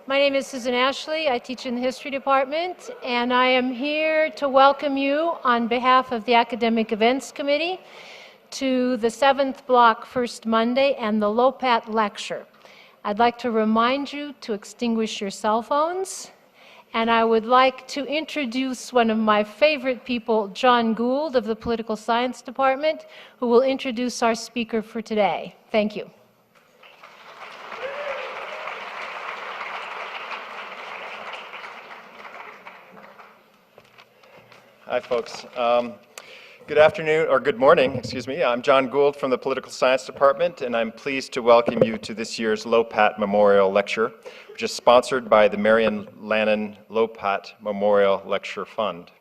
My name is Susan Ashley. I teach in the History Department, and I am here to welcome you on behalf of the Academic Events Committee to the 7th block First Monday and the Lopat Lecture. I'd like to remind you to extinguish your cell phones, and I would like to introduce one of my favorite people, John Gould of the Political Science Department, who will introduce our speaker for today. Thank you. Hi, folks. Good afternoon, or good morning, excuse me. I'm John Gould from the Political Science Department, and I'm pleased to welcome you to this year's Lopat Memorial Lecture, which is sponsored by the Marian Lannon Lopat Memorial Lecture Fund.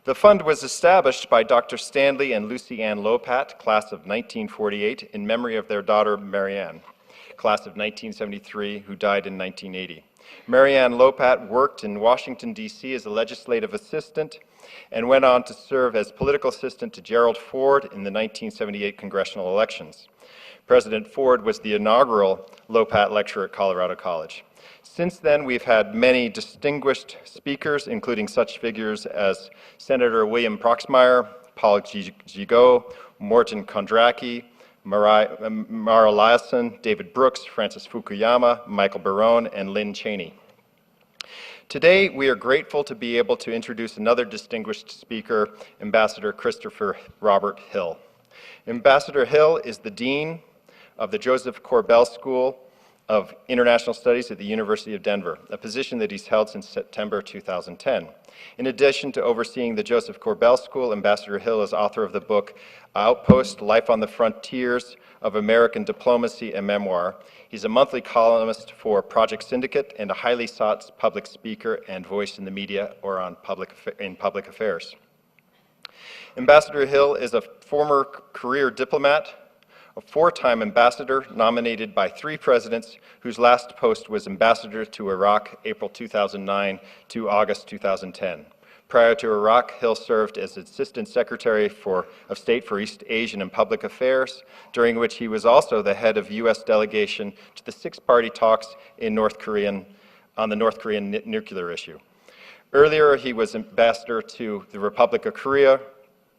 The fund was established by Dr. Stanley and Lucy Ann Lopat, class of 1948, in memory of their daughter Marianne, class of 1973, who died in 1980. Marianne Lopat worked in Washington, D.C. as a legislative assistant and went on to serve as political assistant to Gerald Ford in the 1978 congressional elections. President Ford was the inaugural Lopat Lecturer at Colorado College. Since then, we've had many distinguished speakers, including such figures as Senator William Proxmire, Paul Gigot, Morton Kondracki, Mara Liasson, David Brooks, Francis Fukuyama, Michael Barone, and Lynn Cheney. Today, we are grateful to be able to introduce another distinguished speaker, Ambassador Christopher Robert Hill. Ambassador Hill is the Dean of the Josef Korbel School of International Studies at the University of Denver, a position that he's held since September 2010. In addition to overseeing the Josef Korbel School, Ambassador Hill is author of the book Outpost: Life on the Frontiers of American Diplomacy, a Memoir. He's a monthly columnist for Project Syndicate and a highly sought public speaker and voice in the media or on public affairs. Ambassador Hill is a former career diplomat, a four-time ambassador nominated by 3 presidents, whose last post was ambassador to Iraq, April 2009 to August 2010. Prior to Iraq, Hill served as Assistant Secretary of State for East Asian and Public Affairs, during which he was also the head of U.S. delegation to the 6-party talks in on the North Korean nuclear issue. Earlier, he was ambassador to the Republic of Korea.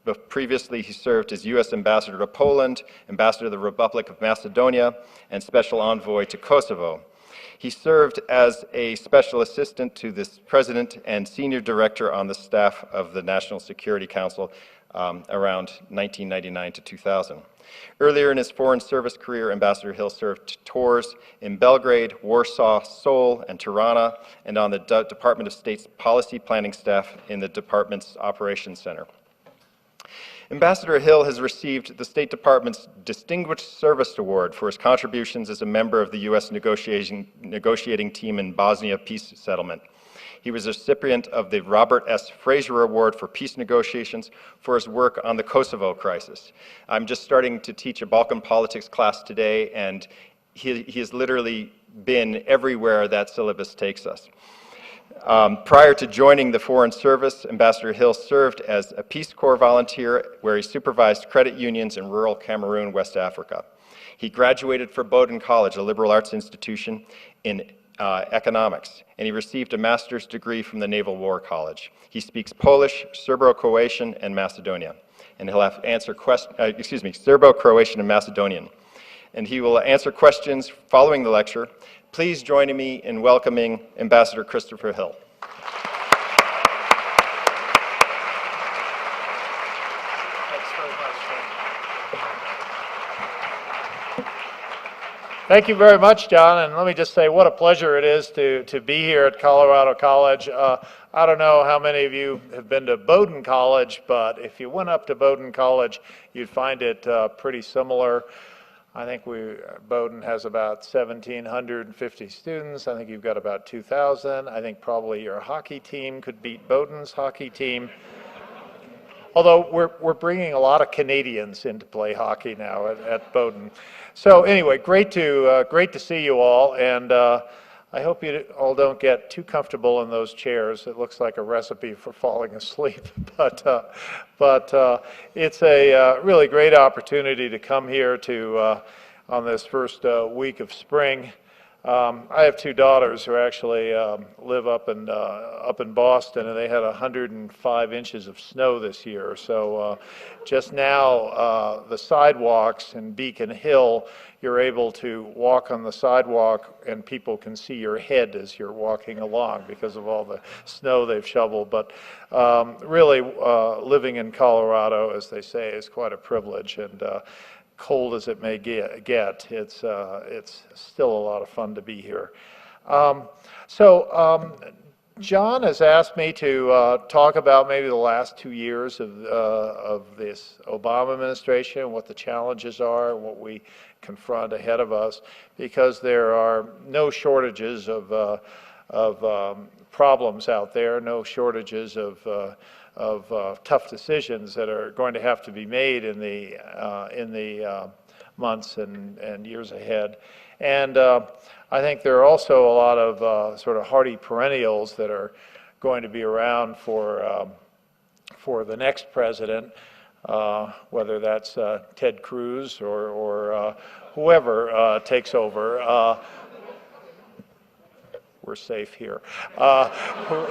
But previously, he served as U.S. Ambassador to Poland, Ambassador to the Republic of Macedonia, and Special Envoy to Kosovo. He served as a Special Assistant to the President and Senior Director on the staff of the National Security Council around 1999 to 2000. Earlier in his Foreign Service career, Ambassador Hill served tours in Belgrade, Warsaw, Seoul, and Tirana, and on the Department of State's policy planning staff in the department's Operations Center. Ambassador Hill has received the State Department's Distinguished Service Award for his contributions as a member of the U.S. negotiating team in Bosnia peace settlement. He was a recipient of the Robert S. Fraser Award for peace negotiations for his work on the Kosovo crisis. I'm just starting to teach a Balkan politics class today, and he has literally been everywhere that syllabus takes us. Prior to joining the Foreign Service, Ambassador Hill served as a Peace Corps volunteer where he supervised credit unions in rural Cameroon, West Africa. He graduated from Bowdoin College, a liberal arts institution, in economics, and he received a master's degree from the Naval War College. He speaks Polish, Serbo-Croatian, and Macedonian, and he'll have to answer Serbo-Croatian and Macedonian. And he will answer questions following the lecture. Please join me in welcoming Ambassador Christopher Hill. Thanks very much. Thank you very much, John. And let me just say what a pleasure it is to be here at Colorado College. I don't know how many of you have been to Bowdoin College, but if you went up to Bowdoin College, you'd find it pretty similar. I think Bowdoin has about 1,750 students. I think you've got about 2,000. I think probably your hockey team could beat Bowdoin's hockey team. Although we're bringing a lot of Canadians in to play hockey now at Bowdoin. So anyway, great to see you all, and I hope you all don't get too comfortable in those chairs. It looks like a recipe for falling asleep, but it's a really great opportunity to come here to on this first week of spring I have two daughters who actually live up in Boston, and they had 105 inches of snow this year. So just now, the sidewalks in Beacon Hill, you're able to walk on the sidewalk, and people can see your head as you're walking along because of all the snow they've shoveled. But really, living in Colorado, as they say, is quite a privilege. And cold as it may get, it's still a lot of fun to be here. John has asked me to talk about maybe the last 2 years of this Obama administration, what the challenges are, what we confront ahead of us, because there are no shortages of problems out there, no shortages of tough decisions that are going to have to be made in the months and years ahead. And I think there are also a lot of sort of hardy perennials that are going to be around for the next president, whether that's Ted Cruz or whoever takes over. We're safe here.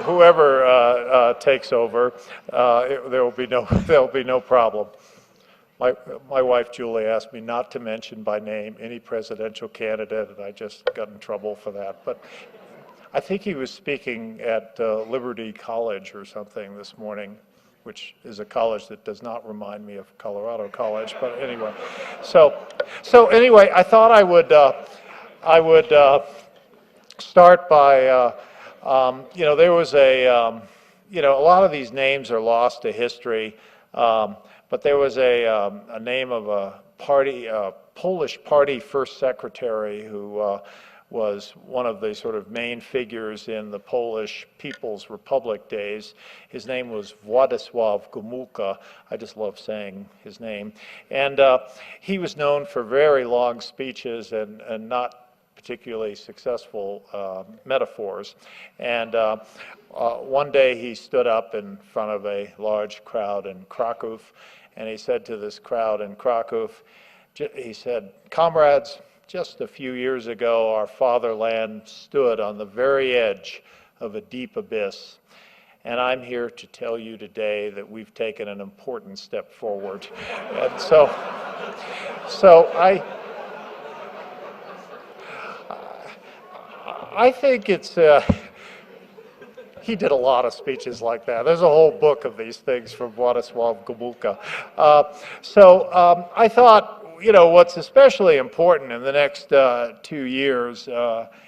Whoever takes over, there'll be no problem. My wife Julie asked me not to mention by name any presidential candidate, and I just got in trouble for that. But I think he was speaking at Liberty College or something this morning, which is a college that does not remind me of Colorado College. But anyway, so anyway, I thought I would start by there was a lot of these names are lost to history. But there was a name of a party, Polish party first secretary who was one of the sort of main figures in the Polish People's Republic days. His name was Władysław Gomułka. I just love saying his name. And he was known for very long speeches and not particularly successful metaphors. And one day he stood up in front of a large crowd in Krakow, and he said to this crowd in Krakow, he said, "Comrades, just a few years ago our fatherland stood on the very edge of a deep abyss. And I'm here to tell you today that we've taken an important step forward." And so I think it's, he did a lot of speeches like that. There's a whole book of these things from Władysław Gomułka. I thought, what's especially important in the next 2 years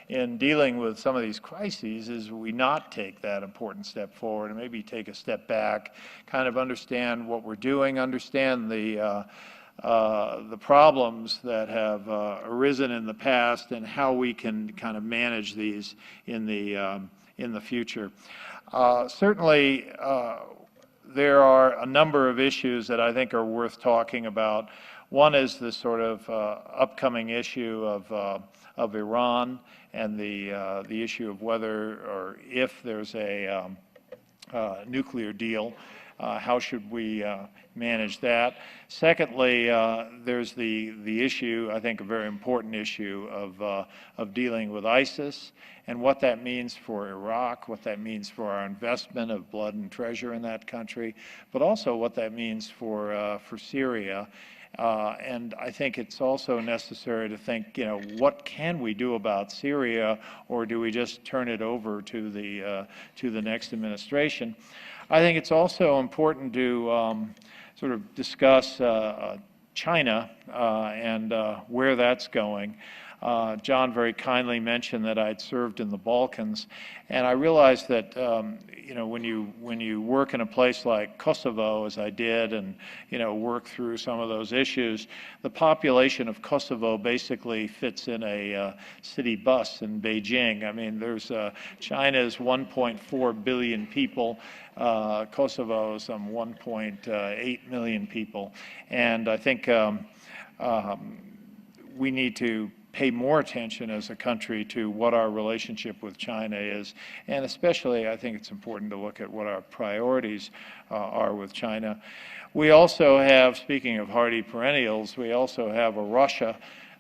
in dealing with some of these crises is we not take that important step forward and maybe take a step back, kind of understand what we're doing, understand the problems that have arisen in the past and how we can kind of manage these in the future. Certainly, there are a number of issues that I think are worth talking about. One is the sort of upcoming issue of Iran and the issue of whether or if there's a nuclear deal. How should we manage that? Secondly, there's the issue, I think a very important issue, of dealing with ISIS and what that means for Iraq, what that means for our investment of blood and treasure in that country, but also what that means for Syria. And I think it's also necessary to think, what can we do about Syria, or do we just turn it over to the next administration? I think it's also important to sort of discuss China and where that's going. John very kindly mentioned that I'd served in the Balkans, and I realized that when you work in a place like Kosovo, as I did, and work through some of those issues, the population of Kosovo basically fits in a city bus in Beijing. I mean, China's 1.4 billion people. Kosovo is some 1.8 million people, and I think we need to pay more attention as a country to what our relationship with China is, and especially I think it's important to look at what our priorities are with China. We also have, speaking of hardy perennials, we also have a Russia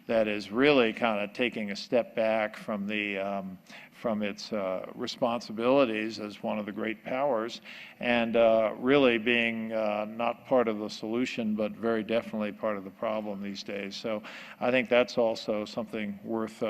that is really kind of taking a step back from from its responsibilities as one of the great powers, and really being not part of the solution, but very definitely part of the problem these days. So I think that's also something worth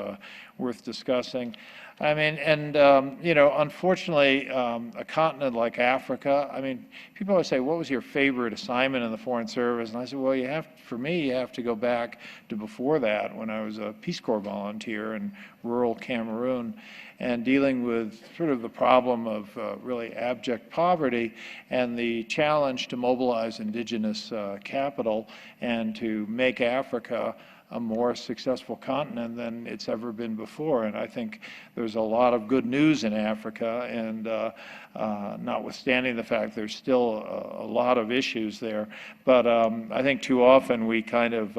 discussing. I mean, and you know, unfortunately, a continent like Africa, I mean, people always say, what was your favorite assignment in the Foreign Service? And I said, well, for me, you have to go back to before that, when I was a Peace Corps volunteer in rural Cameroon, and dealing with sort of the problem of really abject poverty and the challenge to mobilize indigenous capital and to make Africa a more successful continent than it's ever been before. And I think there's a lot of good news in Africa, and notwithstanding the fact there's still a lot of issues there. But I think too often we kind of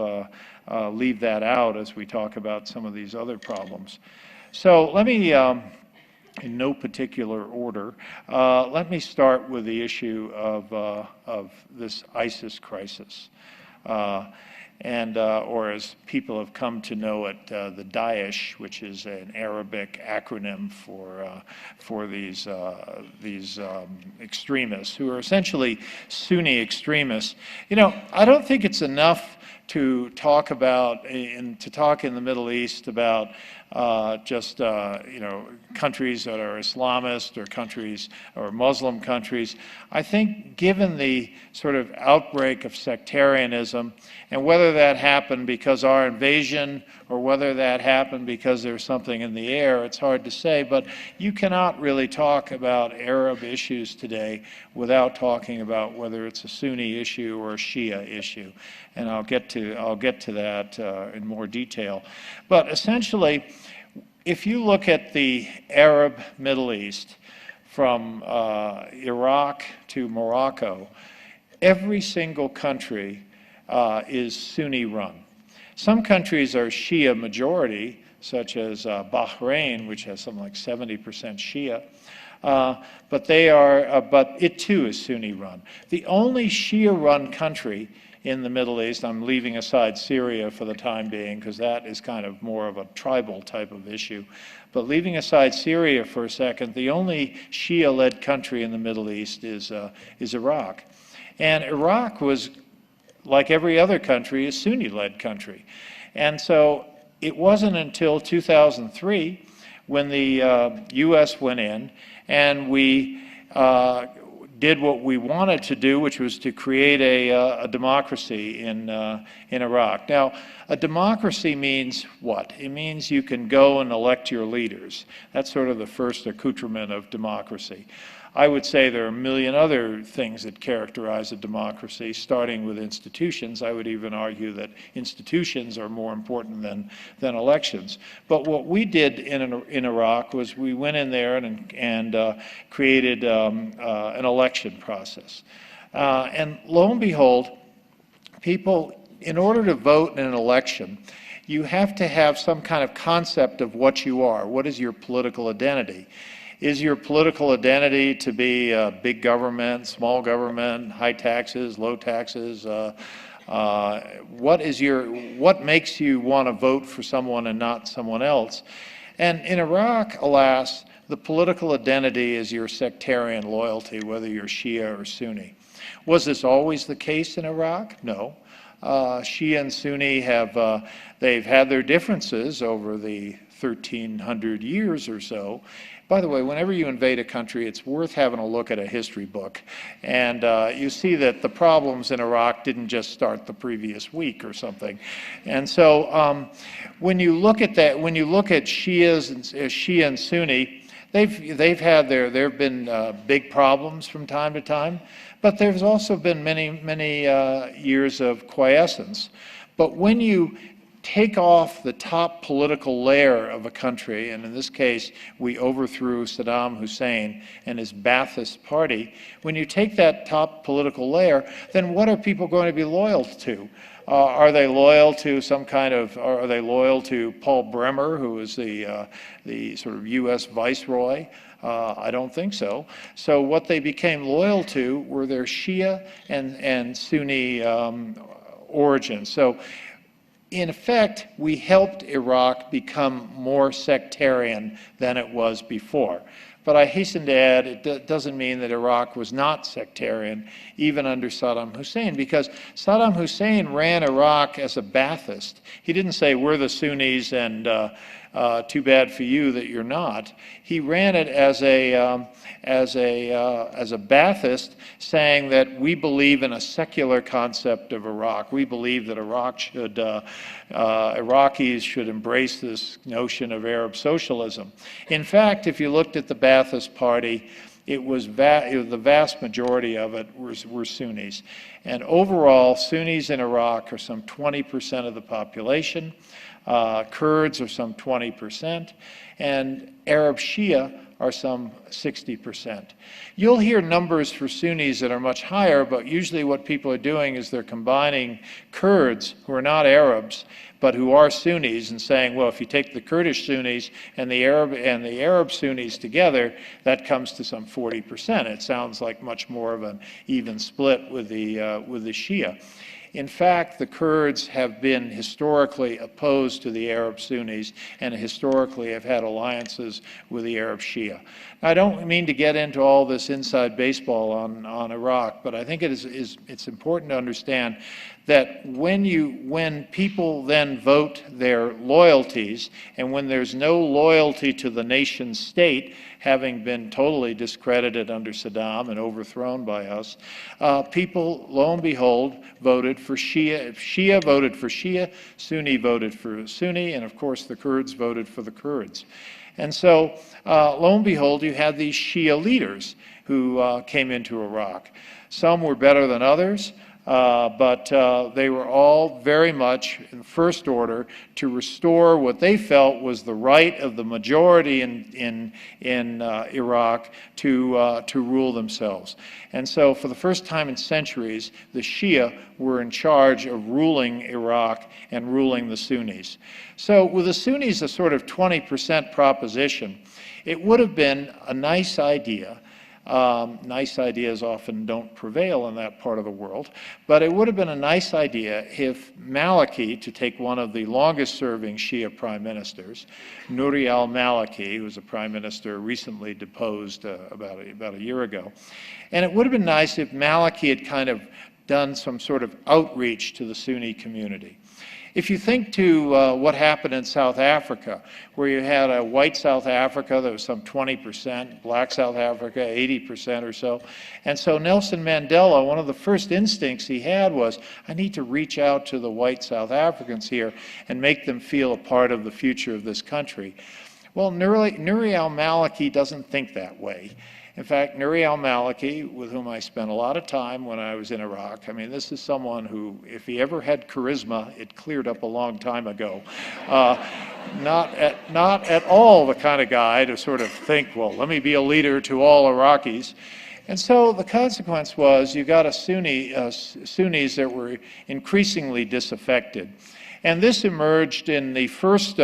leave that out as we talk about some of these other problems. So let me, in no particular order, let me start with the issue of this ISIS crisis. Or as people have come to know it, the Daesh, which is an Arabic acronym for these extremists, who are essentially Sunni extremists. You know, I don't think it's enough to talk about, in the Middle East about just you know, countries that are Islamist or countries or Muslim countries. I think given the sort of outbreak of sectarianism, and whether that happened because our invasion or whether that happened because there's something in the air, it's hard to say, but you cannot really talk about Arab issues today without talking about whether it's a Sunni issue or a Shia issue. And I'll get to that in more detail. But essentially, if you look at the Arab Middle East, from Iraq to Morocco, every single country is Sunni run. Some countries are Shia majority, such as Bahrain, which has something like 70% Shia. But it too is Sunni run. The only Shia run country in the Middle East, I'm leaving aside Syria for the time being, because that is kind of more of a tribal type of issue. But leaving aside Syria for a second, the only Shia-led country in the Middle East is Iraq. And Iraq was, like every other country, a Sunni-led country. And so it wasn't until 2003 when the U.S. went in and we did what we wanted to do, which was to create a democracy in Iraq. Now, a democracy means what? It means you can go and elect your leaders. That's sort of the first accoutrement of democracy. I would say there are a million other things that characterize a democracy, starting with institutions. I would even argue that institutions are more important than elections. But what we did in Iraq was we went in there and created an election process. And lo and behold, people, in order to vote in an election, you have to have some kind of concept of what you are. What is your political identity? Is your political identity to be big government, small government, high taxes, low taxes? What makes you want to vote for someone and not someone else? And in Iraq, alas, the political identity is your sectarian loyalty, whether you're Shia or Sunni. Was this always the case in Iraq? No. Shia and Sunni they've had their differences over the 1,300 years or so. By the way, whenever you invade a country, it's worth having a look at a history book. And you see that the problems in Iraq didn't just start the previous week or something. And so when you look at that, when you look at Shia and Sunni, there have been big problems from time to time, but there's also been many years of quiescence. But when you take off the top political layer of a country, and in this case, we overthrew Saddam Hussein and his Ba'athist party. When you take that top political layer, then what are people going to be loyal to? Are they loyal to are they loyal to Paul Bremer, who is the sort of U.S. viceroy? I don't think so. So what they became loyal to were their Shia and Sunni origins. So in effect, we helped Iraq become more sectarian than it was before. But I hasten to add, it doesn't mean that Iraq was not sectarian, even under Saddam Hussein, because Saddam Hussein ran Iraq as a Ba'athist. He didn't say, we're the Sunnis and too bad for you that you're not. He ran it as a Ba'athist, saying that we believe in a secular concept of Iraq. We believe that Iraqis should embrace this notion of Arab socialism. In fact, if you looked at the Ba'athist Party, it was the vast majority of it were Sunnis. And overall, Sunnis in Iraq are some 20% of the population. Kurds are some 20%, and Arab Shia are some 60%. You'll hear numbers for Sunnis that are much higher, but usually what people are doing is they're combining Kurds, who are not Arabs, but who are Sunnis, and saying, well, if you take the Kurdish Sunnis and the Arab Sunnis together, that comes to some 40%. It sounds like much more of an even split with the Shia. In fact, the Kurds have been historically opposed to the Arab Sunnis and historically have had alliances with the Arab Shia. I don't mean to get into all this inside baseball on Iraq, but I think it's important to understand that when people then vote their loyalties, and when there's no loyalty to the nation state, having been totally discredited under Saddam and overthrown by us, people, lo and behold, voted for Shia. Shia voted for Shia, Sunni voted for Sunni, and of course the Kurds voted for the Kurds. And so, lo and behold, you had these Shia leaders who came into Iraq. Some were better than others. But they were all very much in first order to restore what they felt was the right of the majority in Iraq to rule themselves. And so for the first time in centuries, the Shia were in charge of ruling Iraq and ruling the Sunnis. So with the Sunnis a sort of 20% proposition, it would have been a nice idea. Nice ideas often don't prevail in that part of the world, but it would have been a nice idea if Maliki, to take one of the longest-serving Shia prime ministers, Nouri al-Maliki, who was a prime minister recently deposed about a year ago, and it would have been nice if Maliki had kind of done some sort of outreach to the Sunni community. If you think to what happened in South Africa, where you had a white South Africa that was some 20%, black South Africa 80% or so, and so Nelson Mandela, one of the first instincts he had was, I need to reach out to the white South Africans here and make them feel a part of the future of this country. Well, Nouri al-Maliki doesn't think that way. In fact, Nouri al-Maliki, with whom I spent a lot of time when I was in Iraq, I mean, this is someone who, if he ever had charisma, it cleared up a long time ago. Not at all the kind of guy to sort of think, well, let me be a leader to all Iraqis. And so the consequence was you got Sunnis that were increasingly disaffected. And this emerged in the first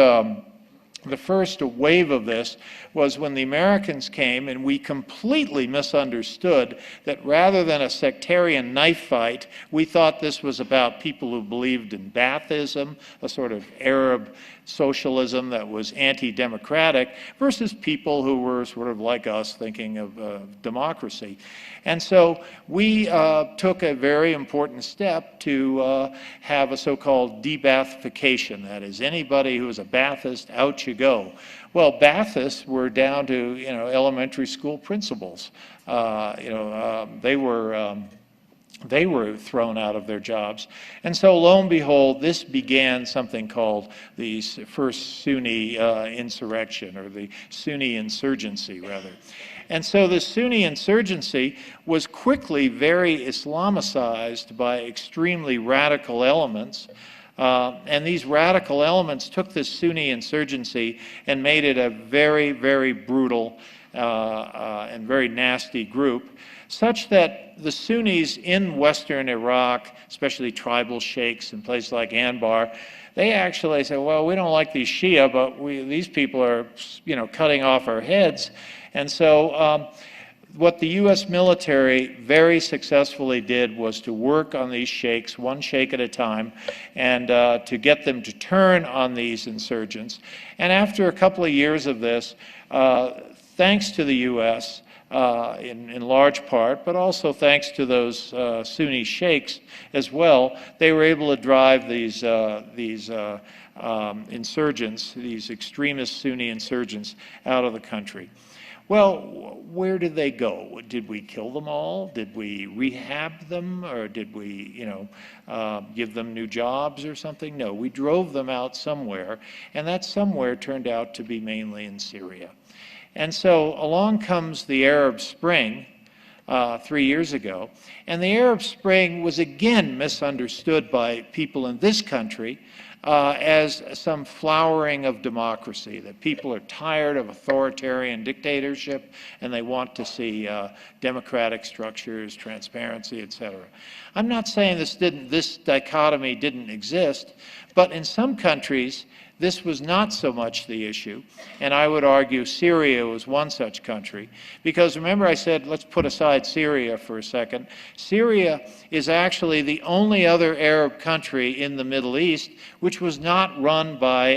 wave of this was when the Americans came and we completely misunderstood that rather than a sectarian knife fight, we thought this was about people who believed in Baathism, a sort of Arab socialism that was anti-democratic, versus people who were sort of like us thinking of democracy. And so we took a very important step to have a so-called de-Baathification. That is, anybody who was a Baathist, out you go. Well, Baathists were down to, elementary school principals. They were thrown out of their jobs. And so, lo and behold, this began something called the first Sunni insurrection, or the Sunni insurgency, rather. And so the Sunni insurgency was quickly very Islamicized by extremely radical elements. And these radical elements took this Sunni insurgency and made it a very, very brutal and very nasty group, such that the Sunnis in western Iraq, especially tribal sheikhs in places like Anbar, they actually say, well, we don't like these Shia, but these people are, cutting off our heads. And so what the U.S. military very successfully did was to work on these sheikhs, one sheikh at a time, and to get them to turn on these insurgents. And after a couple of years of this, thanks to the U.S., in large part, but also thanks to those Sunni sheikhs as well, they were able to drive these insurgents, these extremist Sunni insurgents, out of the country. Well, where did they go? Did we kill them all? Did we rehab them? Or did we, give them new jobs or something? No, we drove them out somewhere, and that somewhere turned out to be mainly in Syria. And so along comes the Arab Spring 3 years ago, and the Arab Spring was again misunderstood by people in this country as some flowering of democracy, that people are tired of authoritarian dictatorship and they want to see democratic structures, transparency, etc. I'm not saying this dichotomy didn't exist, but in some countries this was not so much the issue, and I would argue Syria was one such country, because remember I said let's put aside Syria for a second. Syria is actually the only other Arab country in the Middle East which was not run by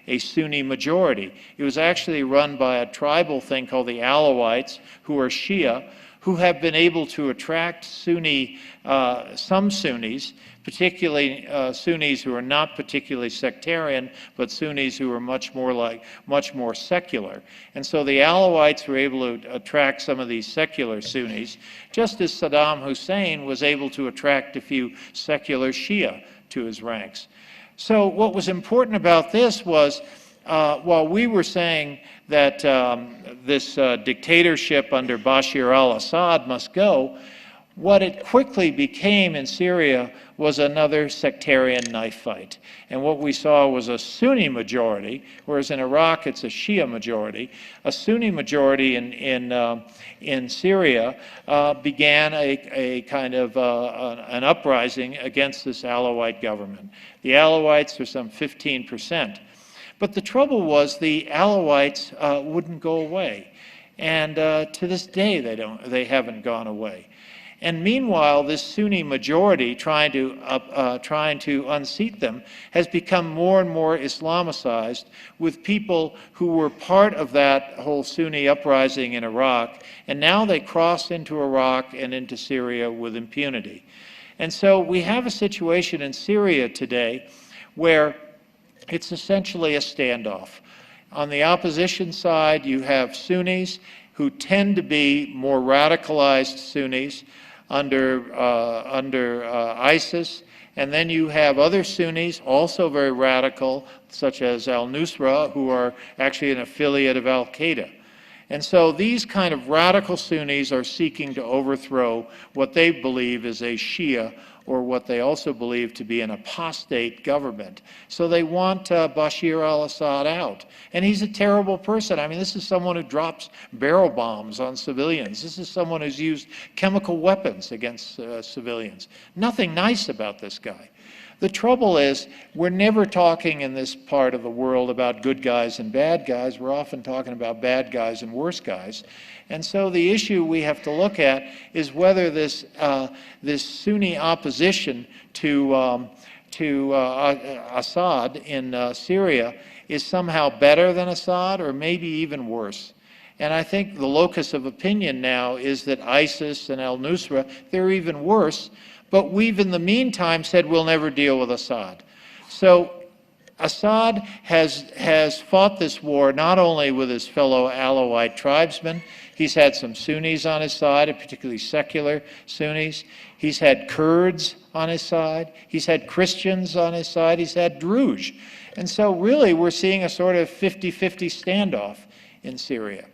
a Sunni majority. It was actually run by a tribal thing called the Alawites, who are Shia, who have been able to attract some Sunnis, particularly Sunnis who are not particularly sectarian, but Sunnis who are much more secular. And so the Alawites were able to attract some of these secular Sunnis, just as Saddam Hussein was able to attract a few secular Shia to his ranks. So what was important about this was, while we were saying that this dictatorship under Bashar al-Assad must go, what it quickly became in Syria was another sectarian knife fight. And what we saw was a Sunni majority, whereas in Iraq it's a Shia majority. A Sunni majority in Syria began a kind of an uprising against this Alawite government. The Alawites are some 15%. But the trouble was the Alawites wouldn't go away. And to this day they haven't gone away. And meanwhile, this Sunni majority trying to unseat them has become more and more Islamicized, with people who were part of that whole Sunni uprising in Iraq, and now they cross into Iraq and into Syria with impunity. And so we have a situation in Syria today where it's essentially a standoff. On the opposition side, you have Sunnis who tend to be more radicalized Sunnis under ISIS, and then you have other Sunnis, also very radical, such as al-Nusra, who are actually an affiliate of al-Qaeda. And so these kind of radical Sunnis are seeking to overthrow what they believe is a Shia, or what they also believe to be an apostate government. So they want Bashar al-Assad out. And he's a terrible person. I mean, this is someone who drops barrel bombs on civilians. This is someone who's used chemical weapons against civilians. Nothing nice about this guy. The trouble is, we're never talking in this part of the world about good guys and bad guys. We're often talking about bad guys and worse guys. And so the issue we have to look at is whether this Sunni opposition to Assad in Syria is somehow better than Assad, or maybe even worse. And I think the locus of opinion now is that ISIS and al-Nusra, they're even worse. But we've, in the meantime, said we'll never deal with Assad. So Assad has fought this war not only with his fellow Alawite tribesmen. He's had some Sunnis on his side, particularly secular Sunnis. He's had Kurds on his side. He's had Christians on his side. He's had Druze. And so really we're seeing a sort of 50-50 standoff in Syria.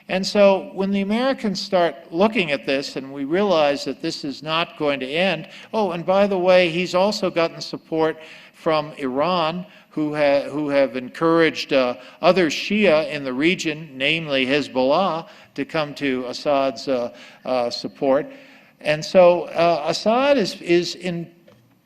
And so when the Americans start looking at this and we realize that this is not going to end, oh, and by the way, he's also gotten support from Iran, who have encouraged other Shia in the region, namely Hezbollah, to come to Assad's support. And so Assad is in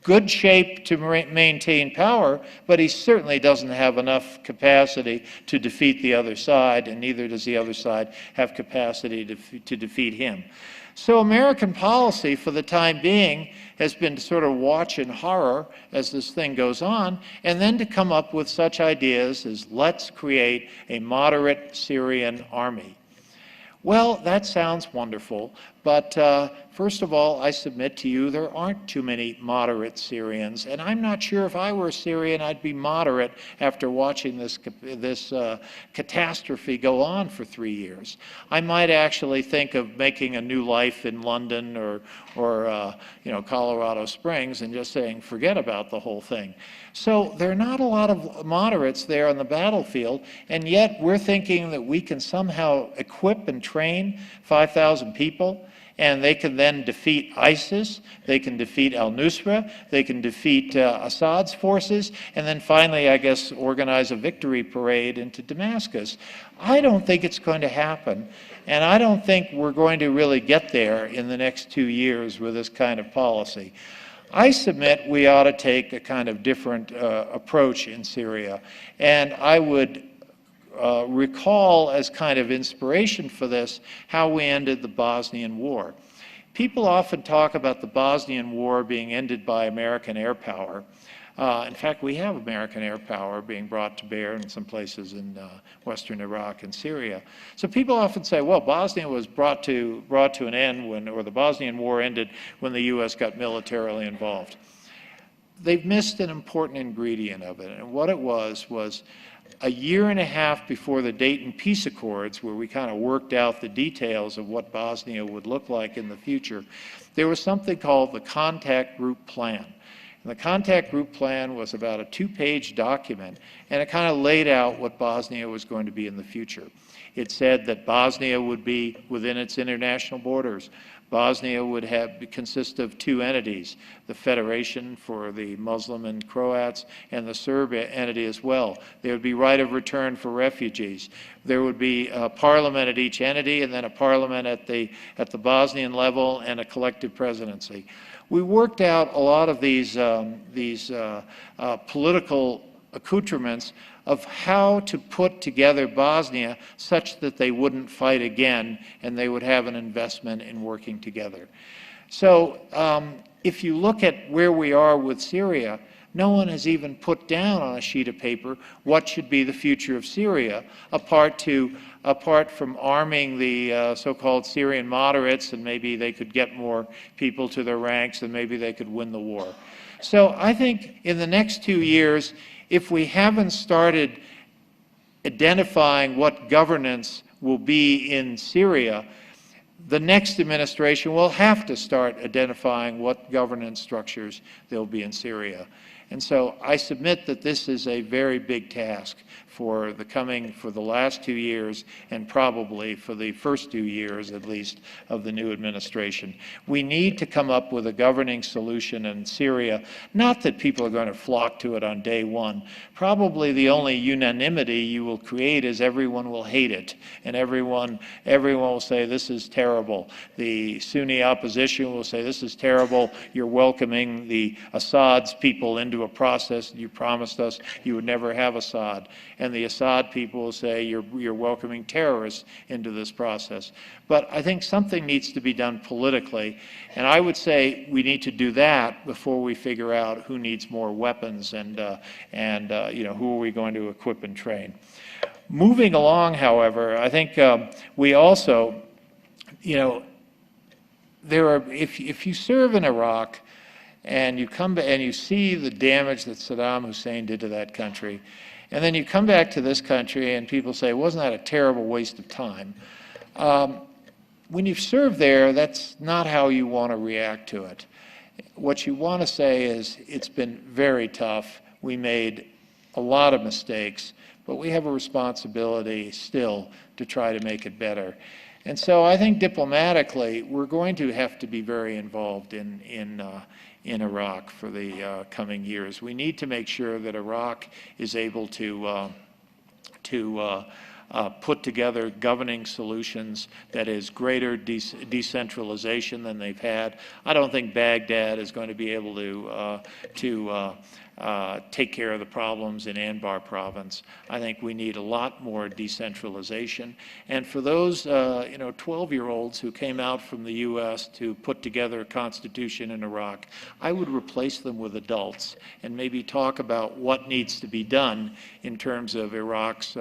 good shape to maintain power, but he certainly doesn't have enough capacity to defeat the other side, and neither does the other side have capacity to defeat him. So American policy for the time being has been to sort of watch in horror as this thing goes on, and then to come up with such ideas as let's create a moderate Syrian army. Well, that sounds wonderful, but first of all, I submit to you there aren't too many moderate Syrians, and I'm not sure if I were a Syrian I'd be moderate after watching this catastrophe go on for 3 years. I might actually think of making a new life in London or Colorado Springs and just saying forget about the whole thing. So there are not a lot of moderates there on the battlefield, and yet we're thinking that we can somehow equip and train 5,000 people, and they can then defeat ISIS, they can defeat al-Nusra, they can defeat Assad's forces, and then finally, I guess, organize a victory parade into Damascus. I don't think it's going to happen, and I don't think we're going to really get there in the next 2 years with this kind of policy. I submit we ought to take a kind of different approach in Syria, and I would recall as kind of inspiration for this how we ended the Bosnian War. People often talk about the Bosnian War being ended by American air power. In fact, we have American air power being brought to bear in some places in western Iraq and Syria. So people often say, well, Bosnia was brought to an end or the Bosnian War ended when the U.S. got militarily involved. They've missed an important ingredient of it, and what it was a year and a half before the Dayton Peace Accords, where we kind of worked out the details of what Bosnia would look like in the future, there was something called the Contact Group Plan. And the Contact Group Plan was about a 2-page document, and it kind of laid out what Bosnia was going to be in the future. It said that Bosnia would be within its international borders. Bosnia would consist of 2 entities, the Federation for the Muslim and Croats and the Serb entity as well. There would be right of return for refugees. There would be a parliament at each entity and then a parliament at the Bosnian level and a collective presidency. We worked out a lot of these political accoutrements of how to put together Bosnia such that they wouldn't fight again and they would have an investment in working together. So if you look at where we are with Syria, no one has even put down on a sheet of paper what should be the future of Syria, apart from arming the so-called Syrian moderates, and maybe they could get more people to their ranks and maybe they could win the war. So I think in the next 2 years, if we haven't started identifying what governance will be in Syria, the next administration will have to start identifying what governance structures there will be in Syria. And so I submit that this is a very big task for the last 2 years and probably for the first 2 years at least of the new administration. We need to come up with a governing solution in Syria, not that people are going to flock to it on day one. Probably the only unanimity you will create is everyone will hate it and everyone will say this is terrible. The Sunni opposition will say this is terrible, you're welcoming the Assad's people into a process you promised us you would never have Assad. And the Assad people will say you're welcoming terrorists into this process. But I think something needs to be done politically, and I would say we need to do that before we figure out who needs more weapons and who are we going to equip and train. Moving along, however, I think we also, if you serve in Iraq and you come back and you see the damage that Saddam Hussein did to that country, and then you come back to this country and people say, wasn't that a terrible waste of time? When you've served there, that's not how you want to react to it. What you want to say is, it's been very tough. We made a lot of mistakes, but we have a responsibility still to try to make it better. And so I think diplomatically, we're going to have to be very involved in Iraq for the coming years. We need to make sure that Iraq is able to put together governing solutions that is greater decentralization than they've had. I don't think Baghdad is going to be able to take care of the problems in Anbar province. I think we need a lot more decentralization. And for those 12-year-olds who came out from the U.S. to put together a constitution in Iraq, I would replace them with adults and maybe talk about what needs to be done in terms of Iraq's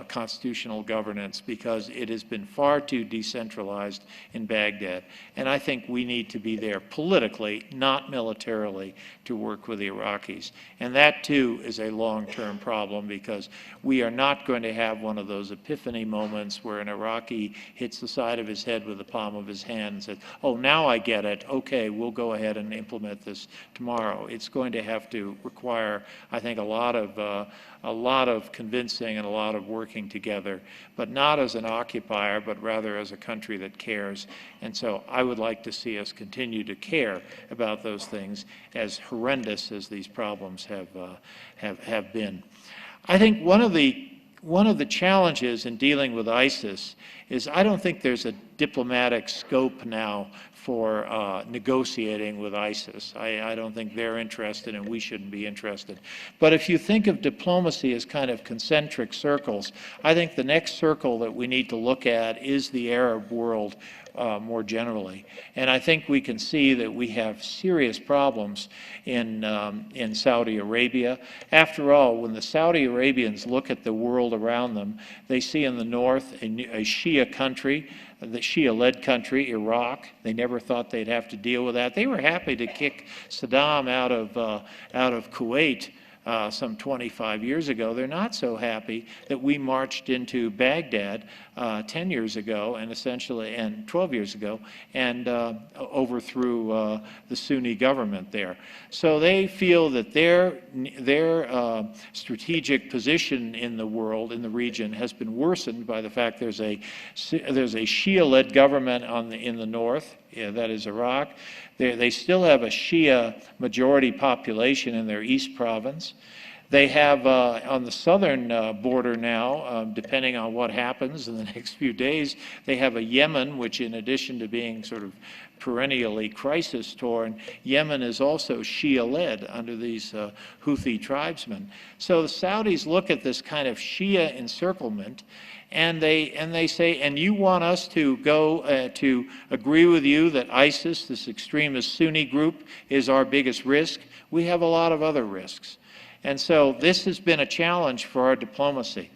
constitutional governance, because it has been far too decentralized in Baghdad. And I think we need to be there politically, not militarily, to work with the Iraqis. And that, too, is a long-term problem, because we are not going to have one of those epiphany moments where an Iraqi hits the side of his head with the palm of his hand and says, oh, now I get it. Okay, we'll go ahead and implement this tomorrow. It's going to have to require, I think, a lot of convincing and a lot of working together, but not as an occupier, but rather as a country that cares. And so I would like to see us continue to care about those things, as horrendous as these problems have been. I think one of the challenges in dealing with ISIS is I don't think there's a diplomatic scope now for negotiating with ISIS. I don't think they're interested, and we shouldn't be interested. But if you think of diplomacy as kind of concentric circles, I think the next circle that we need to look at is the Arab world more generally. And I think we can see that we have serious problems in Saudi Arabia. After all, when the Saudi Arabians look at the world around them, they see in the north a Shia country, the Shia-led country, Iraq. They never thought they'd have to deal with that. They were happy to kick Saddam out of Kuwait some 25 years ago. They're not so happy that we marched into Baghdad 10 years ago and 12 years ago and overthrew the Sunni government there. So they feel that their strategic position in the world, in the region, has been worsened by the fact there's a Shia-led government in the north, that is Iraq. They still have a Shia majority population in their east province. They have on the southern border now, depending on what happens in the next few days, they have a Yemen, which, in addition to being sort of perennially crisis-torn, Yemen is also Shia-led under these Houthi tribesmen. So the Saudis look at this kind of Shia encirclement, and they say, and you want us to go to agree with you that ISIS, this extremist Sunni group, is our biggest risk? We have a lot of other risks. And so this has been a challenge for our diplomacy.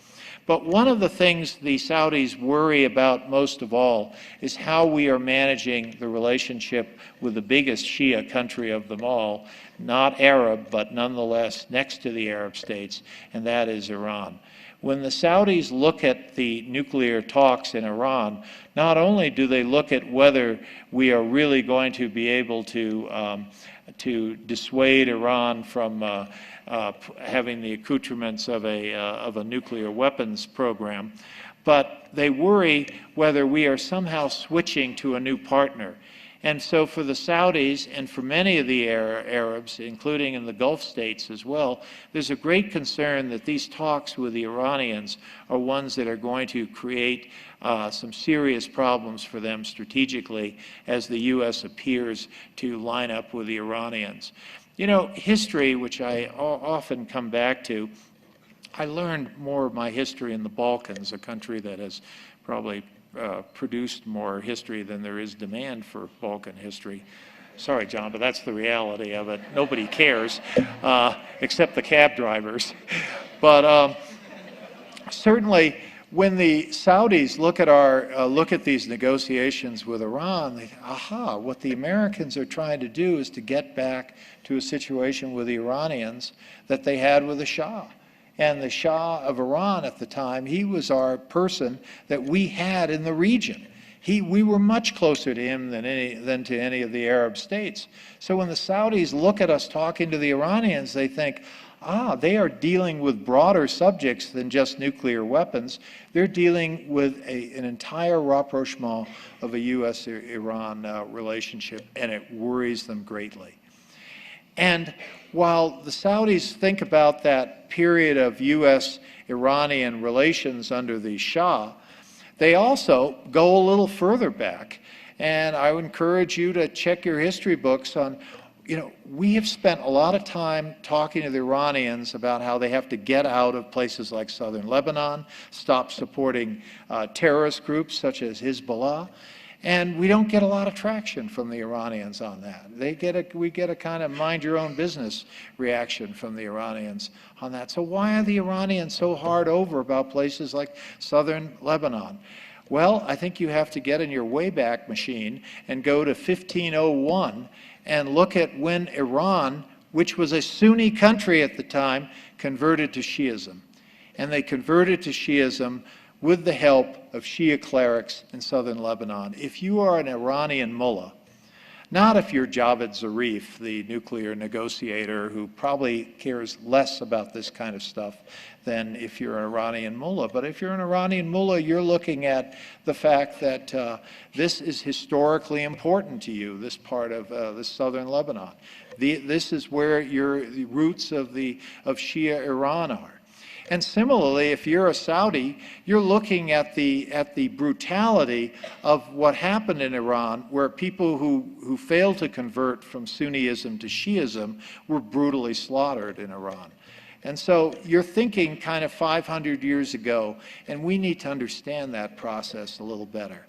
But one of the things the Saudis worry about most of all is how we are managing the relationship with the biggest Shia country of them all, not Arab, but nonetheless next to the Arab states, and that is Iran. When the Saudis look at the nuclear talks in Iran, not only do they look at whether we are really going to be able to dissuade Iran from having the accoutrements of a nuclear weapons program, but they worry whether we are somehow switching to a new partner. And so for the Saudis and for many of the Arabs, including in the Gulf states as well, there's a great concern that these talks with the Iranians are ones that are going to create some serious problems for them strategically as the U.S. appears to line up with the Iranians. You know, history, which I often come back to, I learned more of my history in the Balkans, a country that has probably produced more history than there is demand for Balkan history. Sorry, John, but that's the reality of it. Nobody cares, except the cab drivers. But certainly, when the Saudis look at these negotiations with Iran, they think, aha, what the Americans are trying to do is to get back to a situation with the Iranians that they had with the Shah. And the Shah of Iran at the time, he was our person that we had in the region. We were much closer to him than to any of the Arab states. So when the Saudis look at us talking to the Iranians, they think, they are dealing with broader subjects than just nuclear weapons. They're dealing with an entire rapprochement of a U.S.-Iran relationship, and it worries them greatly. And while the Saudis think about that period of U.S.-Iranian relations under the Shah, they also go a little further back. And I would encourage you to check your history books on, we have spent a lot of time talking to the Iranians about how they have to get out of places like southern Lebanon, stop supporting terrorist groups such as Hezbollah. And we don't get a lot of traction from the Iranians on that. We get a kind of mind your own business reaction from the Iranians on that. So why are the Iranians so hard over about places like southern Lebanon? Well, I think you have to get in your Wayback Machine and go to 1501 and look at when Iran, which was a Sunni country at the time, converted to Shiism. And they converted to Shiism with the help of Shia clerics in southern Lebanon. If you are an Iranian mullah, not if you're Javad Zarif, the nuclear negotiator who probably cares less about this kind of stuff than if you're an Iranian mullah, but if you're an Iranian mullah, you're looking at the fact that this is historically important to you, this part of this southern Lebanon. This is where the roots of Shia Iran are. And similarly, if you're a Saudi, you're looking at the brutality of what happened in Iran, where people who failed to convert from Sunniism to Shiism were brutally slaughtered in Iran. And so you're thinking kind of 500 years ago, and we need to understand that process a little better.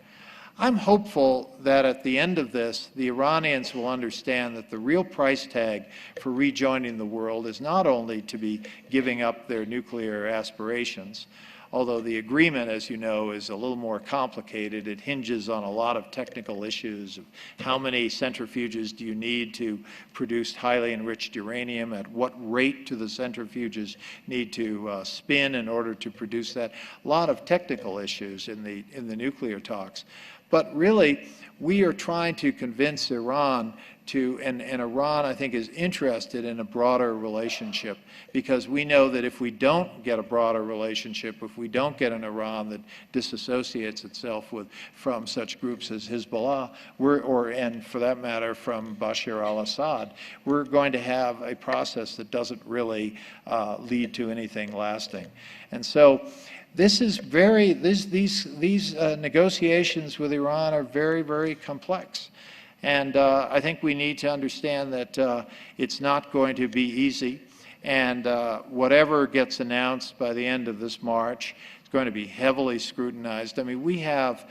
I'm hopeful that at the end of this, the Iranians will understand that the real price tag for rejoining the world is not only to be giving up their nuclear aspirations, although the agreement, as you know, is a little more complicated. It hinges on a lot of technical issues of how many centrifuges do you need to produce highly enriched uranium, at what rate do the centrifuges need to spin in order to produce that. A lot of technical issues in the nuclear talks. But really, we are trying to convince Iran and Iran, I think, is interested in a broader relationship, because we know that if we don't get a broader relationship, if we don't get an Iran that disassociates itself from such groups as Hezbollah, and for that matter, from Bashar al-Assad, we're going to have a process that doesn't really lead to anything lasting. And so, these negotiations with Iran are very, very complex. And I think we need to understand that it's not going to be easy. And whatever gets announced by the end of this March is going to be heavily scrutinized. I mean, we have,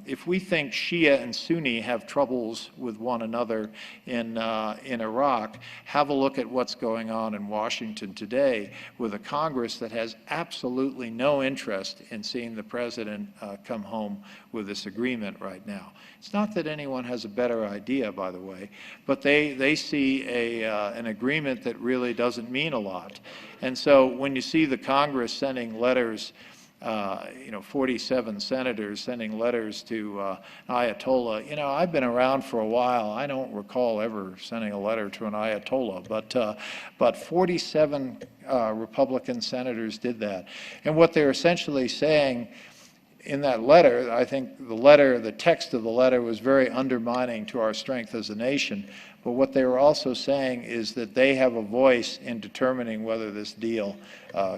if we think Shia and Sunni have troubles with one another in Iraq, have a look at what's going on in Washington today with a Congress that has absolutely no interest in seeing the president come home with this agreement right now. It's not that anyone has a better idea, by the way, but they see an agreement that really doesn't mean a lot. And so when you see the Congress sending letters, 47 senators sending letters to Ayatollah. I've been around for a while. I don't recall ever sending a letter to an Ayatollah, but 47 Republican senators did that. And what they're essentially saying in that letter, I think the text of the letter was very undermining to our strength as a nation. But what they were also saying is that they have a voice in determining whether this deal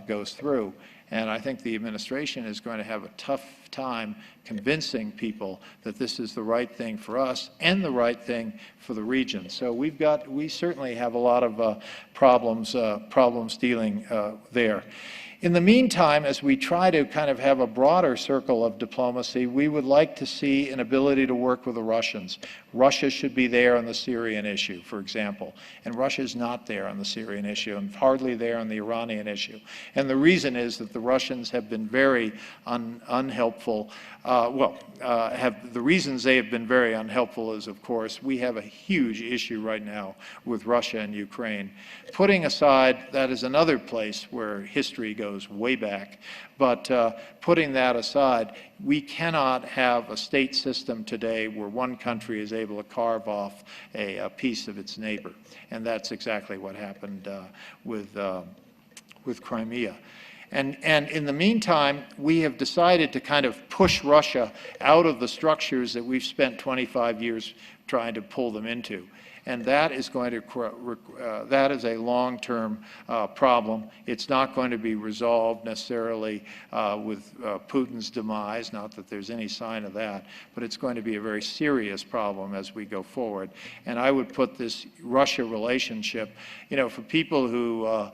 goes through. And I think the administration is going to have a tough time convincing people that this is the right thing for us and the right thing for the region. So we certainly have a lot of problems dealing there. In the meantime, as we try to kind of have a broader circle of diplomacy, we would like to see an ability to work with the Russians. Russia should be there on the Syrian issue, for example, and Russia is not there on the Syrian issue and hardly there on the Iranian issue. And the reason is that the Russians have been very unhelpful. The reasons they have been very unhelpful is, of course, we have a huge issue right now with Russia and Ukraine. Putting aside, that is another place where history goes way back, but putting that aside, we cannot have a state system today where one country is able to carve off a piece of its neighbor. And that's exactly what happened with Crimea. And in the meantime, we have decided to kind of push Russia out of the structures that we've spent 25 years trying to pull them into. And that is going to, that is a long-term problem. It's not going to be resolved necessarily with Putin's demise, not that there's any sign of that, but it's going to be a very serious problem as we go forward. And I would put this Russia relationship, you know, for people who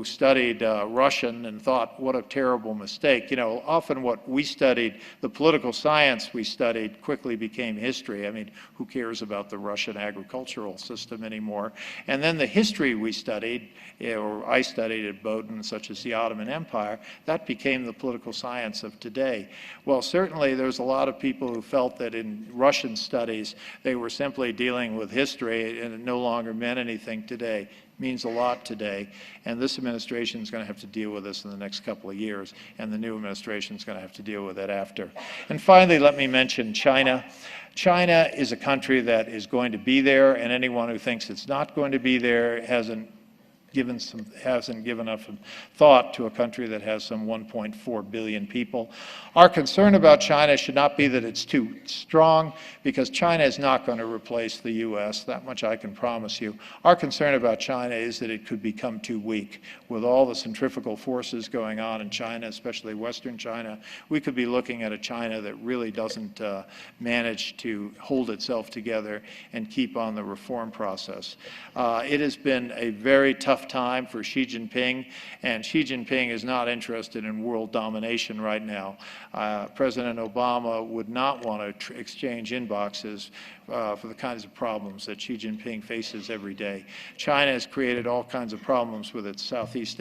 studied Russian and thought, what a terrible mistake. You know, often what we studied, the political science we studied, quickly became history. I mean, who cares about the Russian agricultural system anymore? And then the history we studied, or I studied at Bowdoin, such as the Ottoman Empire, that became the political science of today. Well, certainly there's a lot of people who felt that in Russian studies, they were simply dealing with history and it no longer meant anything today. Means a lot today, and this administration is going to have to deal with this in the next couple of years, and the new administration is going to have to deal with it after. And finally, let me mention China. China is a country that is going to be there, and anyone who thinks it's not going to be there hasn't given enough thought to a country that has some 1.4 billion people. Our concern about China should not be that it's too strong, because China is not going to replace the U.S., that much I can promise you. Our concern about China is that it could become too weak. With all the centrifugal forces going on in China, especially Western China, we could be looking at a China that really doesn't manage to hold itself together and keep on the reform process. It has been a very tough time for Xi Jinping, and Xi Jinping is not interested in world domination right now. President Obama would not want to exchange inboxes for the kinds of problems that Xi Jinping faces every day. China has created all kinds of problems with its Southeast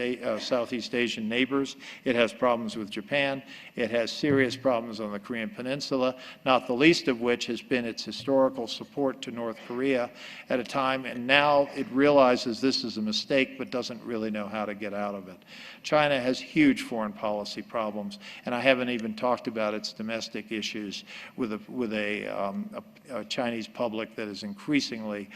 Asian neighbors. It has problems with Japan. It has serious problems on the Korean Peninsula, not the least of which has been its historical support to North Korea at a time, and now it realizes this is a mistake but doesn't really know how to get out of it. China has huge foreign policy problems, and I haven't even talked about its domestic issues with a Chinese public that is increasingly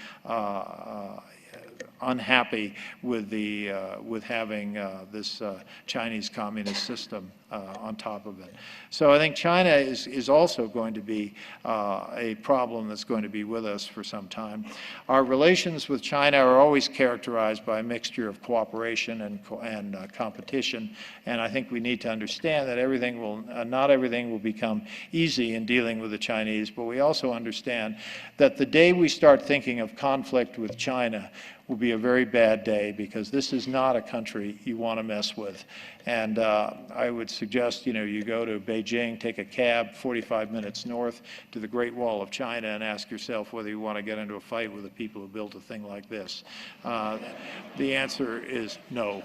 unhappy with having this Chinese communist system on top of it. So I think China is also going to be a problem that's going to be with us for some time. Our relations with China are always characterized by a mixture of cooperation and competition, and I think we need to understand that not everything will become easy in dealing with the Chinese, but we also understand that the day we start thinking of conflict with China will be a very bad day, because this is not a country you want to mess with. And I would suggest, you know, you go to Beijing, take a cab 45 minutes north to the Great Wall of China and ask yourself whether you want to get into a fight with the people who built a thing like this. The answer is no.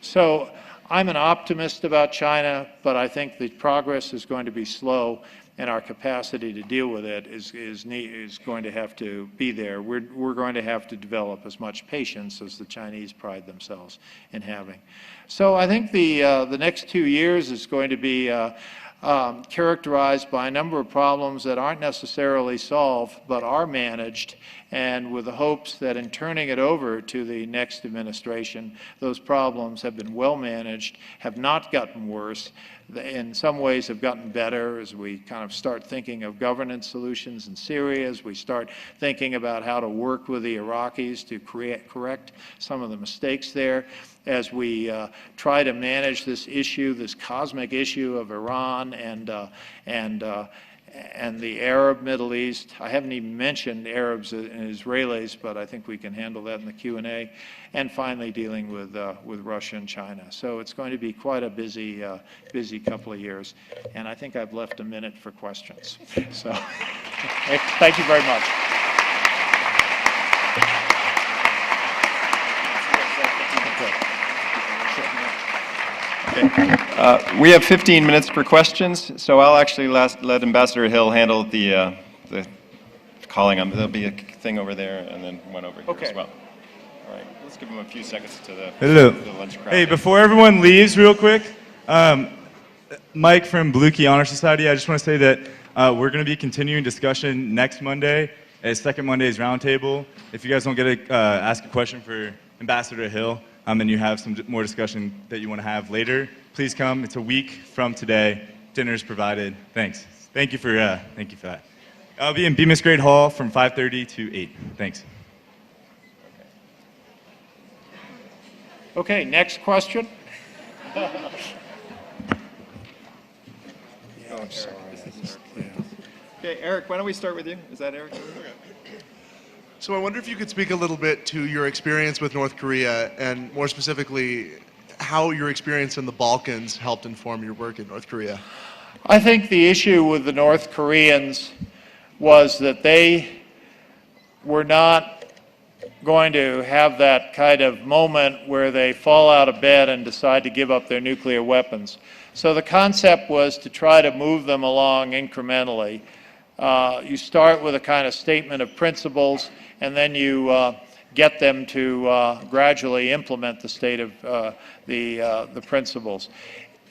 So I'm an optimist about China, but I think the progress is going to be slow, and our capacity to deal with it is going to have to be there. We're going to have to develop as much patience as the Chinese pride themselves in having. So I think the next 2 years is going to be characterized by a number of problems that aren't necessarily solved, but are managed, and with the hopes that in turning it over to the next administration, those problems have been well managed, have not gotten worse, in some ways have gotten better as we kind of start thinking of governance solutions in Syria, as we start thinking about how to work with the Iraqis to correct some of the mistakes there, as we try to manage this issue, this cosmic issue of Iran and the Arab Middle East. I haven't even mentioned Arabs and Israelis, but I think we can handle that in the Q&A. And finally, dealing with Russia and China. So it's going to be quite a busy couple of years. And I think I've left a minute for questions. So thank you very much. Okay. We have 15 minutes for questions, so I'll actually let Ambassador Hill handle the calling them. There'll be a thing over there and then one over here as well. All right, let's give them a few seconds to the lunch crowd. Hey, before everyone leaves real quick, Mike from Blue Key Honor Society, I just want to say that we're going to be continuing discussion next Monday at second Monday's roundtable. If you guys don't get to ask a question for Ambassador Hill, and you have some more discussion that you want to have later, please come. It's a week from today. Dinner's provided. Thanks. Thank you for that. I'll be in Bemis Great Hall from 5:30 to 8. Thanks. Okay, next question. I'm sorry. Okay, Eric, why don't we start with you? Is that Eric? So I wonder if you could speak a little bit to your experience with North Korea, and more specifically, how your experience in the Balkans helped inform your work in North Korea. I think the issue with the North Koreans was that they were not going to have that kind of moment where they fall out of bed and decide to give up their nuclear weapons. So the concept was to try to move them along incrementally. You start with a kind of statement of principles, and then you get them to gradually implement the state of the principles.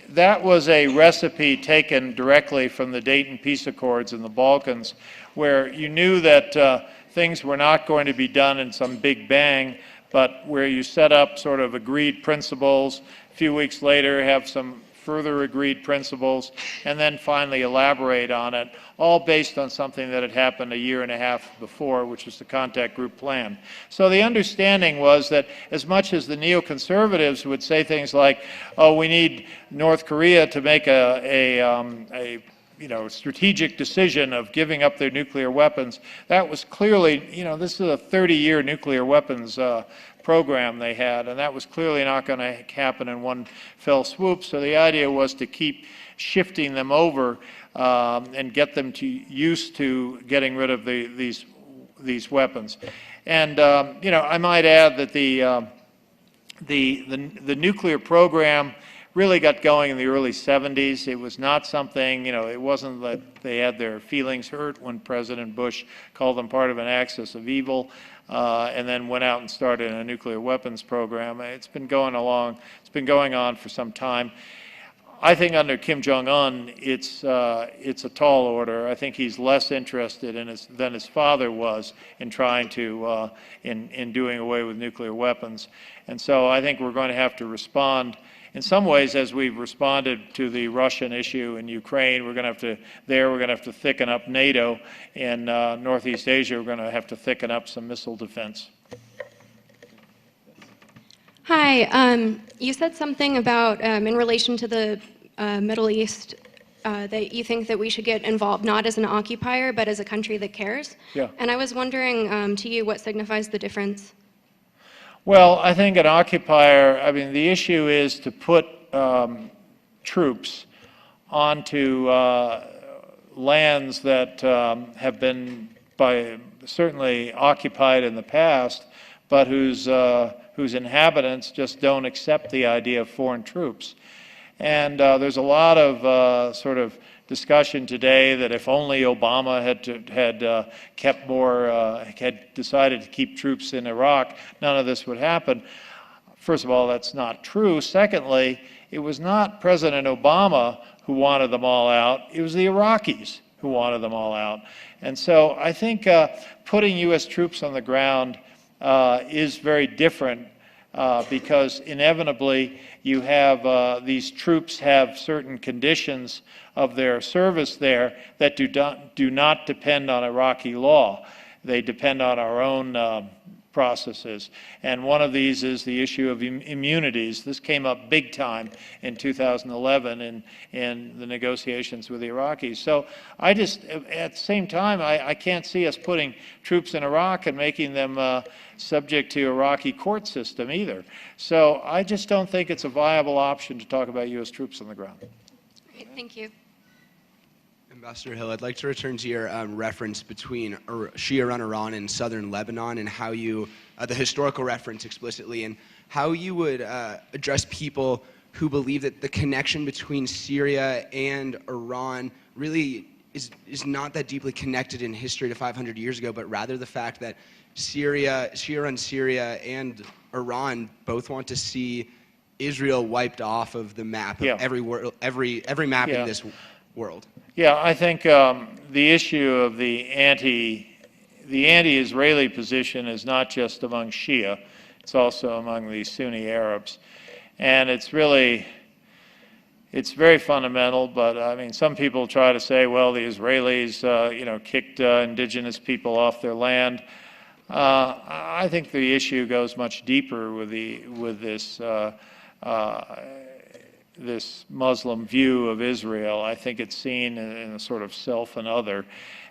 That was a recipe taken directly from the Dayton Peace Accords in the Balkans, where you knew that things were not going to be done in some big bang, but where you set up sort of agreed principles, a few weeks later have some further agreed principles, and then finally elaborate on it, all based on something that had happened a year and a half before, which was the contact group plan. So the understanding was that as much as the neoconservatives would say things like, oh, we need North Korea to make a strategic decision of giving up their nuclear weapons, that was clearly, this is a 30-year nuclear weapons program they had, and that was clearly not going to happen in one fell swoop. So the idea was to keep shifting them over and get them used to getting rid of these weapons. And I might add that the nuclear program really got going in the early 70s. It was not something, it wasn't that they had their feelings hurt when President Bush called them part of an axis of evil and then went out and started a nuclear weapons program. It's been going on for some time. I think under Kim Jong-un, it's a tall order. I think he's less interested than his father was in trying to, in doing away with nuclear weapons. And so I think we're going to have to respond in some ways, as we've responded to the Russian issue in Ukraine. We're going to have to thicken up NATO. In Northeast Asia, we're going to have to thicken up some missile defense. Hi, you said something about, in relation to the Middle East, that you think that we should get involved not as an occupier, but as a country that cares. Yeah. And I was wondering to you what signifies the difference? Well, I think an occupier, the issue is to put troops onto lands that have been certainly occupied in the past, but whose inhabitants just don't accept the idea of foreign troops. And there's a lot of sort of discussion today that if only Obama had decided to keep troops in Iraq, none of this would happen. First of all, that's not true. Secondly, it was not President Obama who wanted them all out. It was the Iraqis who wanted them all out. And so I think putting U.S. troops on the ground is very different because inevitably you have these troops have certain conditions of their service there that do not depend on Iraqi law. They depend on our own processes. And one of these is the issue of immunities. This came up big time in 2011 in the negotiations with the Iraqis. So I just, at the same time, I can't see us putting troops in Iraq and making them subject to Iraqi court system either. So I just don't think it's a viable option to talk about U.S. troops on the ground. Great, thank you. Ambassador Hill, I'd like to return to your reference between Shia-run Iran and southern Lebanon, and how you, the historical reference explicitly, and how you would address people who believe that the connection between Syria and Iran really is not that deeply connected in history to 500 years ago, but rather the fact that Shia-run Syria and Iran both want to see Israel wiped off of the map of every map in this world. Yeah, I think the issue of the anti-Israeli position is not just among Shia, it's also among the Sunni Arabs. And it's very fundamental, but some people try to say, well, the Israelis, kicked indigenous people off their land. I think the issue goes much deeper with this this Muslim view of Israel. I think it's seen in a sort of self and other,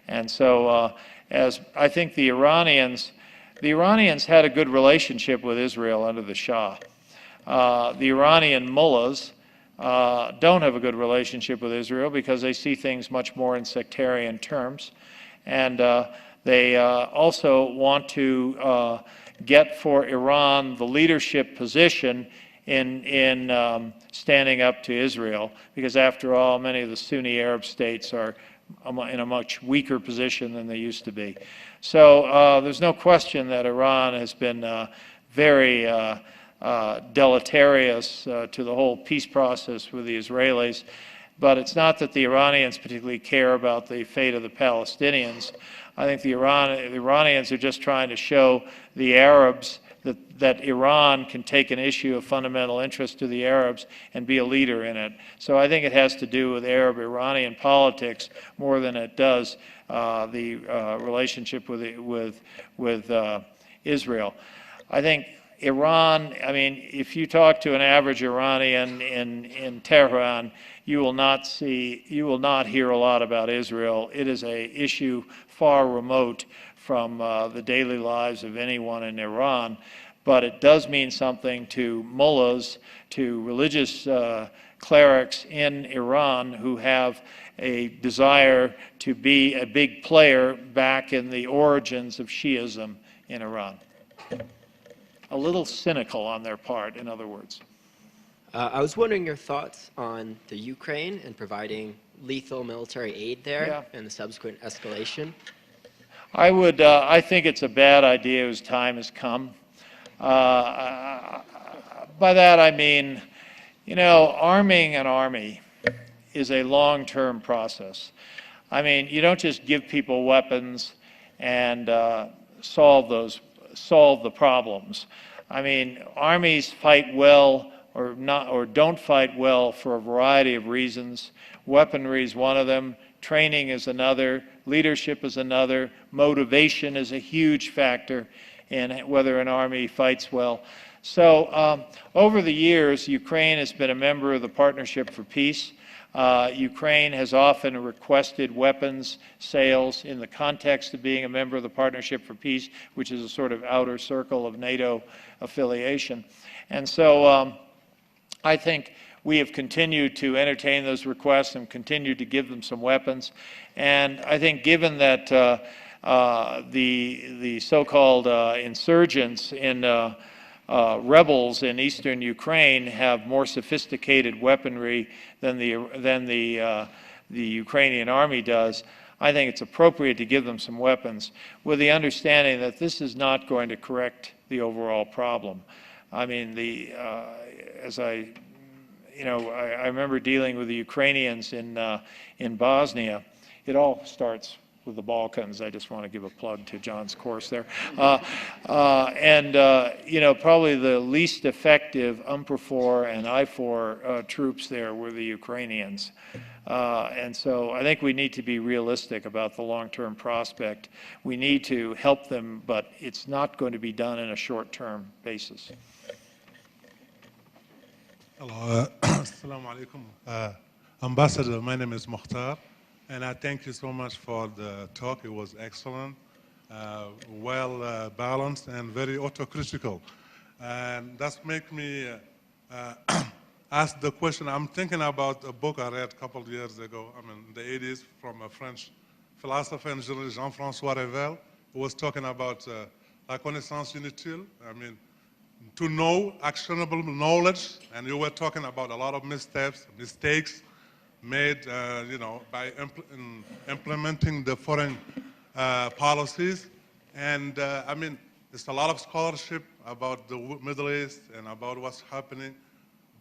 and so as I think the Iranians had a good relationship with Israel under the Shah. The Iranian mullahs don't have a good relationship with Israel because they see things much more in sectarian terms, and they also want to get for Iran the leadership position in standing up to Israel, because after all, many of the Sunni Arab states are in a much weaker position than they used to be. So there's no question that Iran has been very deleterious to the whole peace process with the Israelis, but it's not that the Iranians particularly care about the fate of the Palestinians. I think the Iranians are just trying to show the Arabs that Iran can take an issue of fundamental interest to the Arabs and be a leader in it. So I think it has to do with Arab-Iranian politics more than it does the relationship with Israel. I think Iran, I mean, if you talk to an average Iranian in Tehran, you will not hear a lot about Israel. It is an issue far remote from the daily lives of anyone in Iran, but it does mean something to mullahs, to religious clerics in Iran who have a desire to be a big player back in the origins of Shiism in Iran. A little cynical on their part, in other words. I was wondering your thoughts on the Ukraine and providing lethal military aid there and the subsequent escalation. I think it's a bad idea whose time has come. By that I mean, you know, arming an army is a long-term process. I mean, you don't just give people weapons and solve the problems. I mean, armies fight well or not, or don't fight well for a variety of reasons. Weaponry is one of them. Training is another. Leadership is another. Motivation is a huge factor in whether an army fights well. So over the years, Ukraine has been a member of the Partnership for Peace. Ukraine has often requested weapons sales in the context of being a member of the Partnership for Peace, which is a sort of outer circle of NATO affiliation. And so I think we have continued to entertain those requests and continued to give them some weapons. And I think given that the so-called insurgents in rebels in eastern Ukraine have more sophisticated weaponry than the Ukrainian army does, I think it's appropriate to give them some weapons with the understanding that this is not going to correct the overall problem. I mean, I remember dealing with the Ukrainians in Bosnia. It all starts with the Balkans. I just want to give a plug to John's course there. Probably the least effective UNPROFOR and IFOR troops there were the Ukrainians. And so I think we need to be realistic about the long-term prospect. We need to help them, but it's not going to be done in a short-term basis. Hello, assalamu alaikum. Ambassador, my name is Mukhtar, and I thank you so much for the talk. It was excellent, well balanced, and very autocritical. And that's make me ask the question. I'm thinking about a book I read a couple of years ago, in the 80s, from a French philosopher and journalist, Jean-François Revel, who was talking about la connaissance inutile. To know actionable knowledge, and you were talking about a lot of mistakes made, by implementing the foreign policies. And there's a lot of scholarship about the Middle East and about what's happening.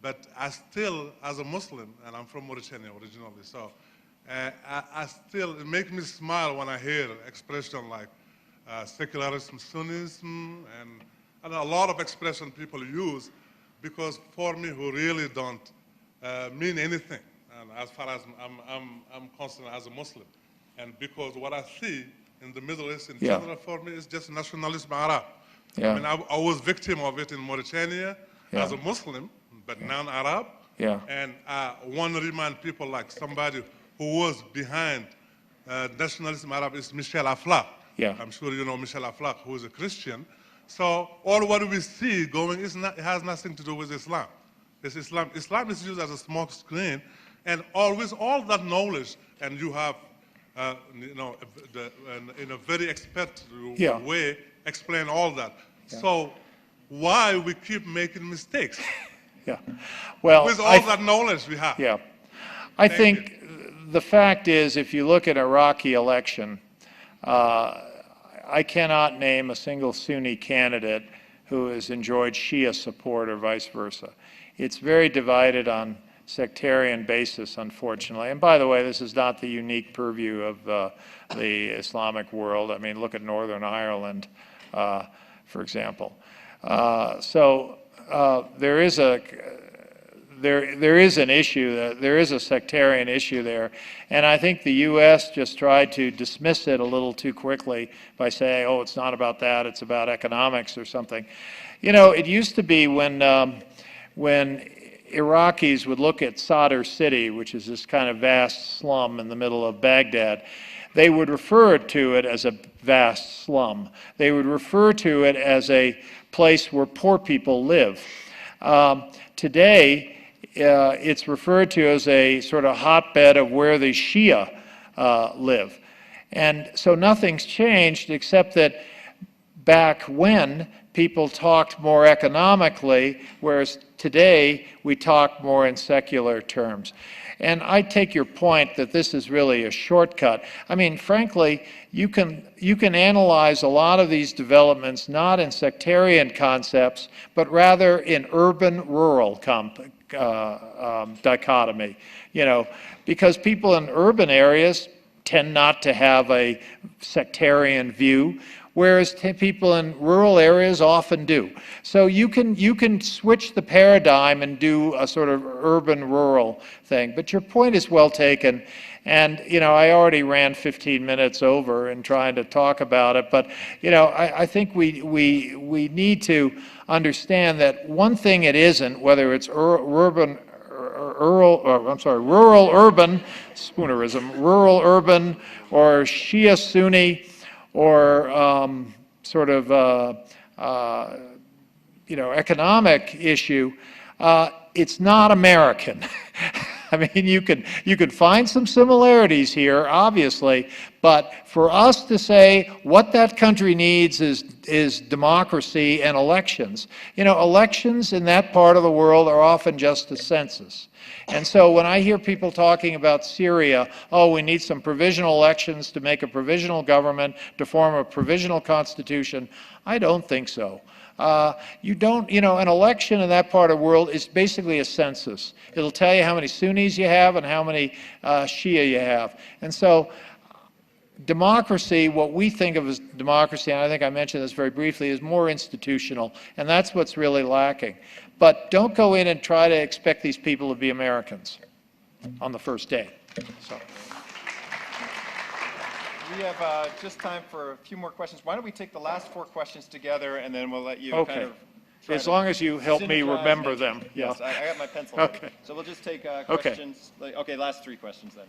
But I still, as a Muslim, and I'm from Mauritania originally, so it makes me smile when I hear expression like secularism, Sunnism, and a lot of expression people use, because for me, who really don't mean anything, and as far as I'm concerned as a Muslim. And because what I see in the Middle East in Yeah. general for me is just nationalism Arab. Yeah. I mean, I was victim of it in Mauritania as a Muslim, but non-Arab. Yeah. And I want to remind people like somebody who was behind nationalism Arab is Michel Aflaq. Yeah. I'm sure you know Michel Aflaq, who is a Christian. So all what we see going is not, it has nothing to do with Islam. It's Islam. Islam is used as a smoke screen, and always all that knowledge, and you have, in a very expert way, explain all that. Yeah. So why we keep making mistakes? Yeah. Well, with all that knowledge we have. Yeah. I think the fact is, if you look at Iraqi election, I cannot name a single Sunni candidate who has enjoyed Shia support or vice versa. It's very divided on sectarian basis, unfortunately. And by the way, this is not the unique purview of the Islamic world. I mean, look at Northern Ireland, for example. There is an issue, there is a sectarian issue there, and I think the U.S. just tried to dismiss it a little too quickly by saying, oh, it's not about that, it's about economics or something. You know, it used to be when Iraqis would look at Sadr City, which is this kind of vast slum in the middle of Baghdad, they would refer to it as a vast slum. They would refer to it as a place where poor people live. Today, it's referred to as a sort of hotbed of where the Shia live. And so nothing's changed except that back when people talked more economically, whereas today we talk more in secular terms. And I take your point that this is really a shortcut. I mean, frankly, you can analyze a lot of these developments not in sectarian concepts, but rather in urban-rural dichotomy. You know, because people in urban areas tend not to have a sectarian view, whereas people in rural areas often do. So you can switch the paradigm and do a sort of urban-rural thing. But your point is well taken. And, you know, I already ran 15 minutes over in trying to talk about it. But, you know, I think we need to understand that one thing it isn't, whether it's rural, urban, spoonerism, rural, urban, or Shia, Sunni, or sort of, you know, economic issue, it's not American. I mean, you could find some similarities here, obviously, but for us to say what that country needs is democracy and elections. You know, elections in that part of the world are often just a census. And so when I hear people talking about Syria, oh, we need some provisional elections to make a provisional government, to form a provisional constitution, I don't think so. You know, an election in that part of the world is basically a census. It'll tell you how many Sunnis you have and how many Shia you have. And so democracy, what we think of as democracy, and I think I mentioned this very briefly, is more institutional, and that's what's really lacking. But don't go in and try to expect these people to be Americans on the first day. So. We have just time for a few more questions. Why don't we take the last 4 questions together, and then we'll let you kind of... As long as you help me remember them. Yes, I got my pencil. Okay. So we'll just take questions. Okay, last 3 questions then.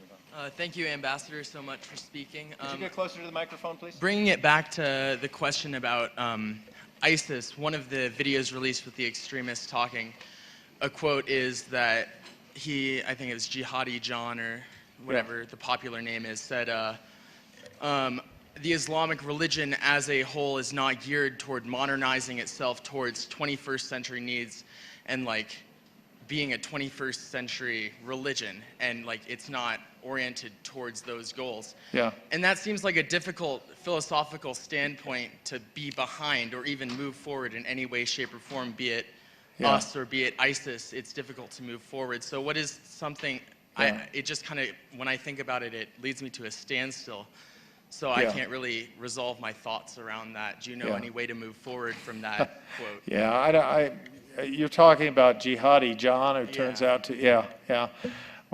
Thank you, Ambassador, so much for speaking. Could you get closer to the microphone, please? Bringing it back to the question about ISIS, one of the videos released with the extremists talking, a quote is that I think it was Jihadi John or whatever the popular name is, said, the Islamic religion as a whole is not geared toward modernizing itself towards 21st century needs and like being a 21st century religion, and like it's not oriented towards those goals. Yeah. And that seems like a difficult philosophical standpoint to be behind or even move forward in any way, shape, or form, be it us or be it ISIS. It's difficult to move forward. So what is something, it just kind of, when I think about it, it leads me to a standstill. So I can't really resolve my thoughts around that. Do you know any way to move forward from that quote? You're talking about Jihadi John, who turns out to, well,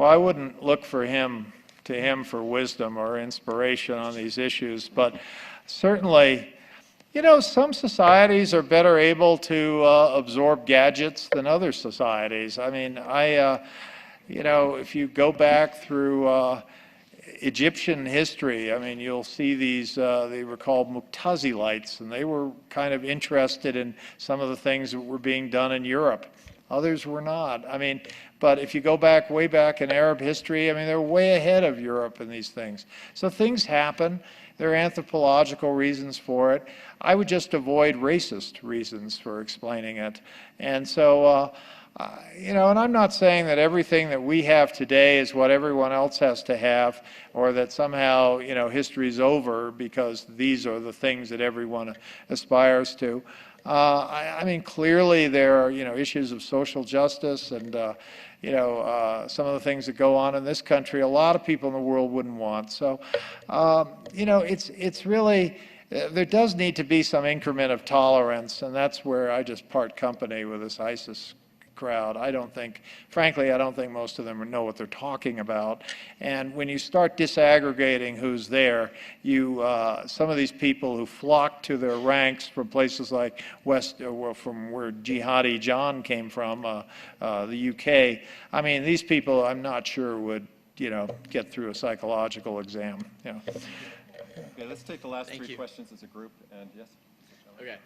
I wouldn't look for him to him for wisdom or inspiration on these issues. But certainly, you know, some societies are better able to absorb gadgets than other societies. I mean, you know, if you go back through Egyptian history, I mean, you'll see these, they were called Mu'tazilites, and they were kind of interested in some of the things that were being done in Europe. Others were not. I mean, but if you go back, way back in Arab history, I mean, they're way ahead of Europe in these things. So things happen. There are anthropological reasons for it. I would just avoid racist reasons for explaining it. And so, you know, and I'm not saying that everything that we have today is what everyone else has to have, or that somehow, you know, history's over because these are the things that everyone aspires to. I mean, clearly there are, you know, issues of social justice and, you know, some of the things that go on in this country, a lot of people in the world wouldn't want. So, you know, it's really, there does need to be some increment of tolerance, and that's where I just part company with this ISIS crowd. I don't think, frankly, I don't think most of them know what they're talking about. And when you start disaggregating who's there, you, some of these people who flock to their ranks from places like from where Jihadi John came from, the UK, I mean, these people I'm not sure would, you know, get through a psychological exam. You know. Okay, let's take the last three questions as a group, and yes? Okay.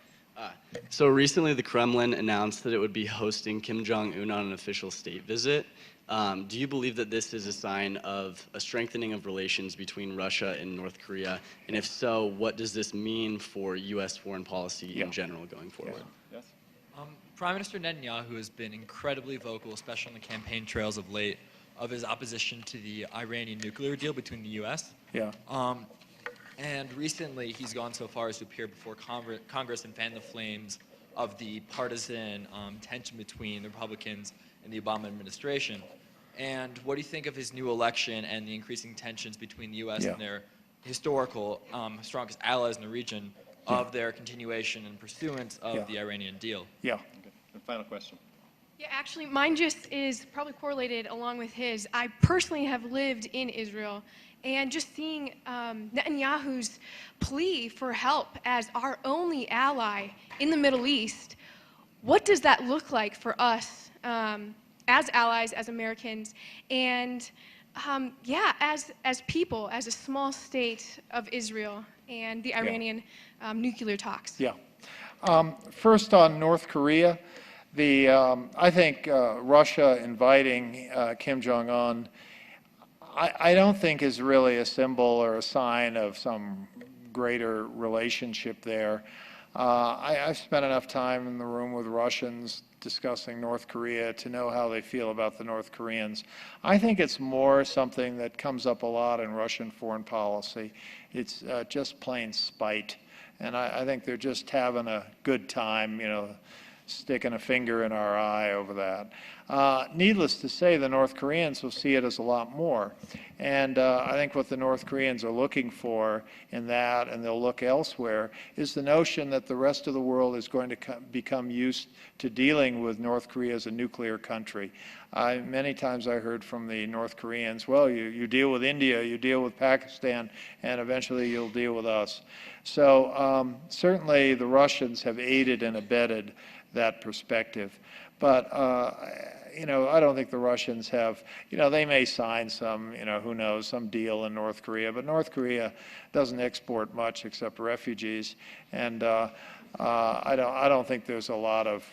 So recently the Kremlin announced that it would be hosting Kim Jong-un on an official state visit. Do you believe that this is a sign of a strengthening of relations between Russia and North Korea? And if so, what does this mean for U.S. foreign policy in general going forward? Yes. Prime Minister Netanyahu has been incredibly vocal, especially on the campaign trails of late, of his opposition to the Iranian nuclear deal between the U.S. Yeah. And recently, he's gone so far as to appear before Congress and fan the flames of the partisan tension between the Republicans and the Obama administration. And what do you think of his new election and the increasing tensions between the U.S. and their historical strongest allies in the region of their continuation and pursuance of the Iranian deal? Yeah. Okay. And final question. Yeah, actually, mine just is probably correlated along with his. I personally have lived in Israel, and just seeing Netanyahu's plea for help as our only ally in the Middle East, what does that look like for us as allies, as Americans, and yeah, as people, as a small state of Israel and the Iranian nuclear talks? Yeah. First on North Korea, I think Russia inviting Kim Jong-un, I don't think is really a symbol or a sign of some greater relationship there. I've spent enough time in the room with Russians discussing North Korea to know how they feel about the North Koreans. I think it's more something that comes up a lot in Russian foreign policy. It's just plain spite. And I think they're just having a good time, you know, sticking a finger in our eye over that. Needless to say, the North Koreans will see it as a lot more. And I think what the North Koreans are looking for in that, and they'll look elsewhere, is the notion that the rest of the world is going to become used to dealing with North Korea as a nuclear country. Many times I heard from the North Koreans, well, you deal with India, you deal with Pakistan, and eventually you'll deal with us. So certainly the Russians have aided and abetted that perspective. But, you know, I don't think the Russians have, you know, they may sign some, you know, who knows, some deal in North Korea, but North Korea doesn't export much except refugees. And I don't think there's a lot of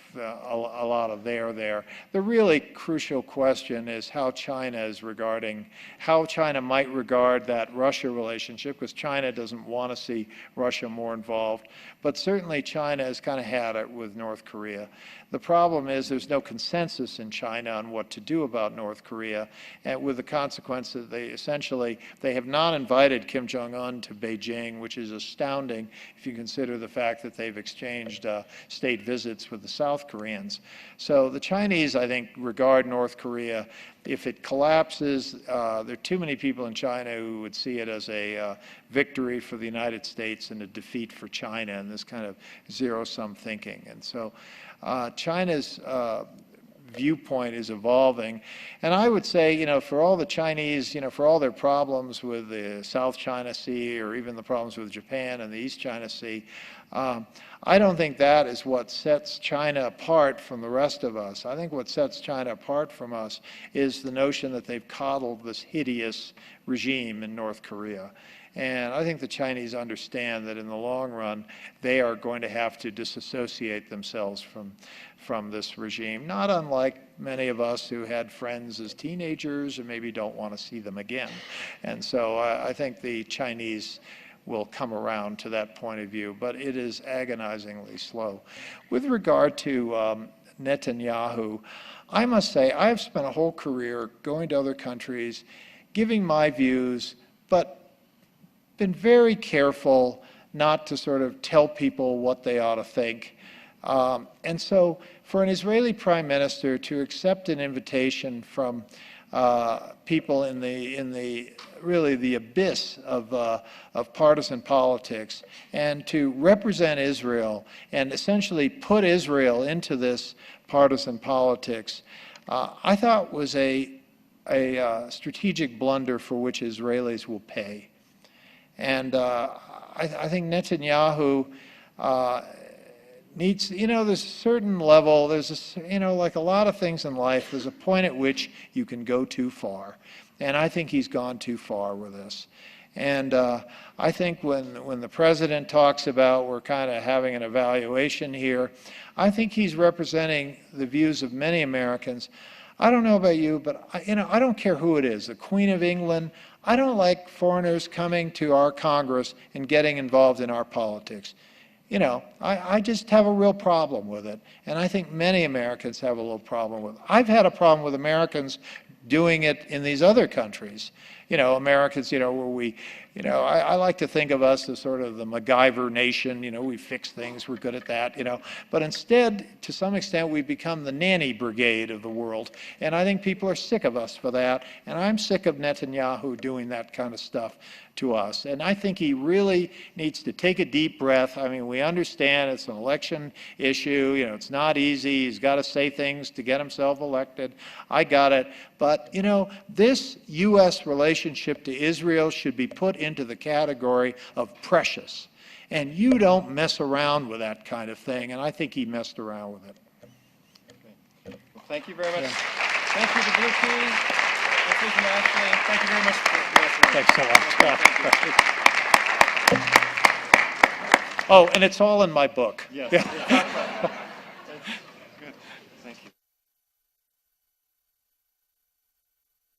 there. The really crucial question is how China is regarding, how China might regard that Russia relationship, because China doesn't want to see Russia more involved. But certainly China has kind of had it with North Korea. The problem is there's no consensus in China on what to do about North Korea, and with the consequence that they have not invited Kim Jong-un to Beijing, which is astounding if you consider the fact that they've exchanged state visits with the South Koreans. So the Chinese, I think, regard North Korea, if it collapses, there are too many people in China who would see it as a victory for the United States and a defeat for China, and this kind of zero-sum thinking. And so China's viewpoint is evolving. And I would say, for all the Chinese, for all their problems with the South China Sea or even the problems with Japan and the East China Sea, I don't think that is what sets China apart from the rest of us. I think what sets China apart from us is the notion that they've coddled this hideous regime in North Korea. And I think the Chinese understand that in the long run, they are going to have to disassociate themselves from this regime, not unlike many of us who had friends as teenagers and maybe don't want to see them again. And so I think the Chinese will come around to that point of view, but it is agonizingly slow. With regard to Netanyahu, I must say I've spent a whole career going to other countries, giving my views, but been very careful not to sort of tell people what they ought to think. And so for an Israeli prime minister to accept an invitation from people in the really the abyss of partisan politics and to represent Israel and essentially put Israel into this partisan politics, I thought was a strategic blunder for which Israelis will pay. And I think Netanyahu needs, there's a certain level, there's like a lot of things in life, there's a point at which you can go too far. And I think he's gone too far with this. And I think when the president talks about we're kind of having an evaluation here, I think he's representing the views of many Americans. I don't know about you, but I don't care who it is, the Queen of England. I don't like foreigners coming to our Congress and getting involved in our politics. I just have a real problem with it. And I think many Americans have a little problem with it. I've had a problem with Americans doing it in these other countries. Americans, where we, I like to think of us as sort of the MacGyver nation. We fix things, we're good at that, But instead, to some extent, we've become the nanny brigade of the world. And I think people are sick of us for that. And I'm sick of Netanyahu doing that kind of stuff to us. And I think he really needs to take a deep breath. I mean, we understand it's an election issue. It's not easy. He's got to say things to get himself elected. I got it. But, this U.S. relationship to Israel should be put into the category of precious. And you don't mess around with that kind of thing. And I think he messed around with it. Okay. Well, thank you very much. Yeah. Thank you to Blue Key. Thank you very much for listening. Thanks so much. Oh, and it's all in my book. Yes. Yeah. Good. Thank you.